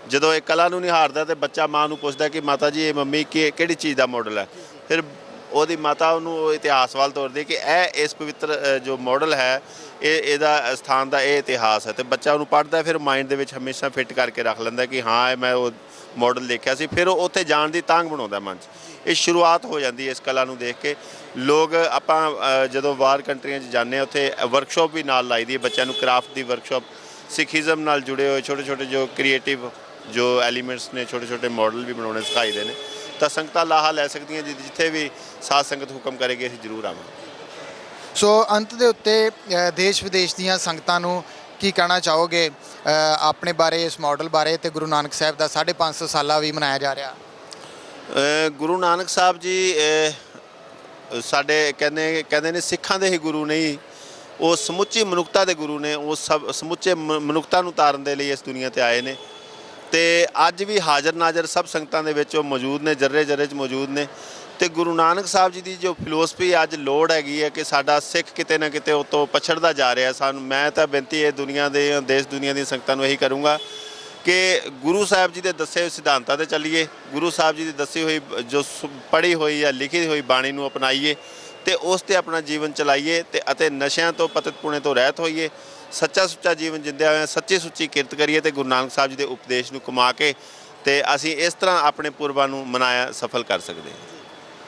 ਜਦੋਂ ਇਹ ਕਲਾ ਨੂੰ ਨਿਹਾਰਦਾ ਤੇ ਬੱਚਾ ਮਾਂ ਨੂੰ ਪੁੱਛਦਾ ਕਿ ਮਾਤਾ ਜੀ ਇਹ ਮੰਮੀ ਕਿਹੜੀ ਚੀਜ਼ ਦਾ ਮਾਡਲ ਹੈ, ਫਿਰ ਉਹਦੀ ਮਾਤਾ ਉਹਨੂੰ ਇਤਿਹਾਸ ਵੱਲ ਤੋਰਦੀ ਕਿ ਇਹ ਇਸ ਪਵਿੱਤਰ ਜੋ ਮਾਡਲ ਹੈ ਇਹਦਾ ਸਥਾਨ ਦਾ ਇਹ ਇਤਿਹਾਸ ਹੈ। ਤੇ ਬੱਚਾ ਉਹਨੂੰ ਪੜ੍ਹਦਾ, ਫਿਰ ਮਾਈਂਡ ਦੇ ਵਿੱਚ ਹਮੇਸ਼ਾ ਫਿੱਟ ਕਰਕੇ ਰੱਖ ਲੈਂਦਾ ਕਿ ਹਾਂ ਇਹ ਮੈਂ ਉਹ ਮਾਡਲ ਦੇਖਿਆ ਸੀ, ਫਿਰ ਉਹ ਉੱਥੇ ਜਾਣ ਦੀ ਤਾਂਘ ਬਣਾਉਂਦਾ ਮਨ 'ਚ। ਇਹ ਸ਼ੁਰੂਆਤ ਹੋ ਜਾਂਦੀ ਹੈ ਇਸ ਕਲਾ ਨੂੰ ਦੇਖ ਕੇ। ਲੋਕ ਆਪਾਂ ਜਦੋਂ ਬਾਹਰ ਕੰਟਰੀਆਂ 'ਚ ਜਾਂਦੇ ਹਾਂ ਉੱਥੇ ਵਰਕਸ਼ਾਪ ਵੀ ਨਾਲ ਲਾਈ ਦੀ ਹੈ ਬੱਚਿਆਂ ਨੂੰ, ਕਰਾਫਟ ਦੀ ਵਰਕਸ਼ਾਪ, ਸਿੱਖੀਜ਼ਮ ਨਾਲ ਜੁੜੇ ਹੋਏ ਛੋਟੇ ਛੋਟੇ ਜੋ ਕ੍ਰੀਏਟਿਵ ਜੋ ਐਲੀਮੈਂਟਸ ਨੇ, ਛੋਟੇ ਛੋਟੇ ਮਾਡਲ ਵੀ ਬਣਾਉਣੇ ਸਿਖਾਈਦੇ ਨੇ। ਤਾਂ ਸੰਗਤਾਂ ਲਾਹਾ ਲੈ ਸਕਦੀਆਂ, ਜਿੱਥੇ ਵੀ ਸਾਧ ਸੰਗਤ ਹੁਕਮ ਕਰੇਗੀ ਅਸੀਂ ਜ਼ਰੂਰ ਆਵਾਂਗੇ। ਸੋ ਅੰਤ ਦੇ ਉੱਤੇ ਦੇਸ਼ ਵਿਦੇਸ਼ ਦੀਆਂ ਸੰਗਤਾਂ ਨੂੰ ਕੀ ਕਹਿਣਾ ਚਾਹੋਗੇ ਆਪਣੇ ਬਾਰੇ, ਇਸ ਮਾਡਲ ਬਾਰੇ, ਤੇ ਗੁਰੂ ਨਾਨਕ ਸਾਹਿਬ ਦਾ 550 ਸਾਲਾ ਵੀ ਮਨਾਇਆ ਜਾ ਰਿਹਾ? ਗੁਰੂ ਨਾਨਕ ਸਾਹਿਬ ਜੀ ਸਾਡੇ ਕਹਿੰਦੇ ਨੇ ਸਿੱਖਾਂ ਦੇ ਹੀ ਗੁਰੂ ਨਹੀਂ, ਉਹ ਸਮੁੱਚੀ ਮਨੁੱਖਤਾ ਦੇ ਗੁਰੂ ਨੇ। ਉਹ ਸਭ ਸਮੁੱਚੇ ਮਨੁੱਖਤਾ ਨੂੰ ਤਾਰਨ ਦੇ ਲਈ ਇਸ ਦੁਨੀਆ ਤੇ ਆਏ ਨੇ ਤੇ ਅੱਜ ਵੀ ਹਾਜ਼ਰ ਨਾਜ਼ਰ ਸਭ ਸੰਗਤਾਂ ਦੇ ਵਿੱਚ ਉਹ ਮੌਜੂਦ ਨੇ, ਜਰਰੇ ਜਰਰੇ 'ਚ ਮੌਜੂਦ ਨੇ। ਤੇ ਗੁਰੂ ਨਾਨਕ ਸਾਹਿਬ ਜੀ ਦੀ ਜੋ ਫਿਲੋਸਫੀ ਅੱਜ ਲੋੜ ਹੈਗੀ ਹੈ ਕਿ ਸਾਡਾ ਸਿੱਖ ਕਿਤੇ ਨਾ ਕਿਤੇ ਉਹ ਤੋਂ ਪਛੜਦਾ ਜਾ ਰਿਹਾ ਸਾਨੂੰ। ਮੈਂ ਤਾਂ ਬੇਨਤੀ ਇਹ ਦੁਨੀਆ ਦੇ ਦੇਸ਼ ਦੁਨੀਆ ਦੀਆਂ ਸੰਗਤਾਂ ਨੂੰ ਇਹੀ ਕਰੂੰਗਾ ਕਿ ਗੁਰੂ ਸਾਹਿਬ ਜੀ ਦੇ ਦੱਸੇ ਹੋਏ ਸਿਧਾਂਤਾਂ 'ਤੇ ਚੱਲੀਏ, ਗੁਰੂ ਸਾਹਿਬ ਜੀ ਦੀ ਦੱਸੀ ਹੋਈ ਜੋ ਪੜ੍ਹੀ ਹੋਈ ਜਾਂ ਲਿਖੀ ਹੋਈ ਬਾਣੀ ਨੂੰ ਅਪਣਾਈਏ ਤੇ ਉਸ 'ਤੇ ਆਪਣਾ ਜੀਵਨ ਚਲਾਈਏ ਅਤੇ ਨਸ਼ਿਆਂ ਤੋਂ, ਪਤਿਤ ਪੁਣੇ ਤੋਂ ਰਹਿਤ ਹੋਈਏ। ਸੱਚਾ ਸੁੱਚਾ ਜੀਵਨ ਜਿੰਦਿਆਂ ਹੋਇਆਂ ਸੱਚੀ ਸੁੱਚੀ ਕਿਰਤ ਕਰੀਏ ਤੇ ਗੁਰੂ ਨਾਨਕ ਸਾਹਿਬ ਜੀ ਦੇ ਉਪਦੇਸ਼ ਨੂੰ ਕਮਾ ਕੇ ਤੇ ਅਸੀਂ ਇਸ ਤਰ੍ਹਾਂ ਆਪਣੇ ਪੁਰਬਾਂ ਨੂੰ ਮਨਾਇਆ ਸਫਲ ਕਰ ਸਕਦੇ ਹਾਂ।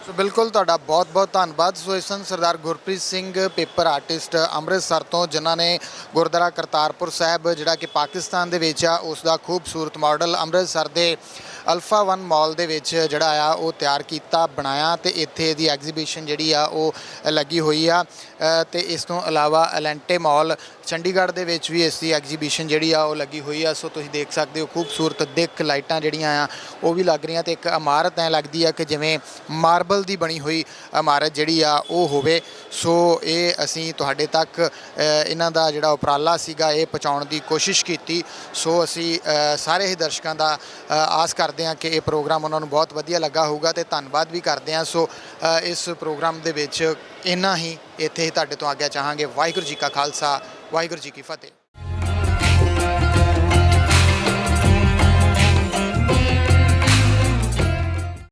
ਸੋ ਬਿਲਕੁਲ ਤੁਹਾਡਾ ਬਹੁਤ ਬਹੁਤ ਧੰਨਵਾਦ। ਸੋ ਇਸ ਸਨ ਸਰਦਾਰ ਗੁਰਪ੍ਰੀਤ ਸਿੰਘ, ਪੇਪਰ ਆਰਟਿਸਟ ਅੰਮ੍ਰਿਤਸਰ ਤੋਂ, ਜਿਨ੍ਹਾਂ ਨੇ ਗੁਰਦੁਆਰਾ ਕਰਤਾਰਪੁਰ ਸਾਹਿਬ ਜਿਹੜਾ ਕਿ ਪਾਕਿਸਤਾਨ ਦੇ ਵਿੱਚ ਆ ਉਸ ਦਾ ਖੂਬਸੂਰਤ ਮਾਡਲ ਅੰਮ੍ਰਿਤਸਰ ਦੇ ਅਲਫਾ 1 ਮਾਲ ਦੇ ਵਿੱਚ ਜਿਹੜਾ ਆ ਉਹ ਤਿਆਰ ਕੀਤਾ, ਬਣਾਇਆ ਤੇ ਇੱਥੇ ਇਹਦੀ ਐਗਜ਼ੀਬਿਸ਼ਨ ਜਿਹੜੀ ਆ ਉਹ ਲੱਗੀ ਹੋਈ ਆ। ਤੇ ਇਸ ਤੋਂ ਇਲਾਵਾ ਐਲੈਂਟੇ ਮਾਲ ਚੰਡੀਗੜ੍ਹ ਦੇ ਵਿੱਚ ਵੀ ਇਸ ਦੀ ਐਗਜ਼ੀਬਿਸ਼ਨ ਜਿਹੜੀ ਆ ਉਹ ਲੱਗੀ ਹੋਈ ਆ। ਸੋ ਤੁਸੀਂ ਦੇਖ ਸਕਦੇ ਹੋ ਖੂਬਸੂਰਤ ਦਿੱਖ ਲਾਈਟਾਂ ਜਿਹੜੀਆਂ ਆ ਉਹ ਵੀ ਲੱਗ ਰਹੀਆਂ ਤੇ ਇੱਕ ਇਮਾਰਤ ਐਂ ਲੱਗਦੀ ਆ ਕਿ ਜਿਵੇਂ ਮਾਰਬਲ ਦੀ ਬਣੀ ਹੋਈ ਇਮਾਰਤ ਜਿਹੜੀ ਆ ਉਹ ਹੋਵੇ। ਸੋ ਇਹ ਅਸੀਂ ਤੁਹਾਡੇ ਤੱਕ ਇਹਨਾਂ ਦਾ ਜਿਹੜਾ ਉਪਰਾਲਾ ਸੀਗਾ ਇਹ ਪਹੁੰਚਾਉਣ ਦੀ ਕੋਸ਼ਿਸ਼ ਕੀਤੀ। ਸੋ ਅਸੀਂ ਸਾਰੇ ਹੀ ਦਰਸ਼ਕਾਂ ਦਾ ਆਸ ਕਰਦੇ ਹਾਂ ਕਿ ਇਹ ਪ੍ਰੋਗਰਾਮ ਉਹਨਾਂ ਨੂੰ ਬਹੁਤ ਵਧੀਆ ਲੱਗਾ ਹੋਊਗਾ ਤੇ ਧੰਨਵਾਦ ਵੀ ਕਰਦੇ ਹਾਂ। ਸੋ ਇਸ ਪ੍ਰੋਗਰਾਮ ਦੇ ਵਿੱਚ ਇੰਨਾ ਹੀ, ਇੱਥੇ ਹੀ ਤੁਹਾਡੇ ਤੋਂ ਆਗਿਆ ਚਾਹਾਂਗੇ। ਵਾਹਿਗੁਰੂ ਜੀ ਕਾ ਖਾਲਸਾ, ਵਾਹਿਗੁਰੂ ਜੀ ਕੀ ਫਤਿਹ।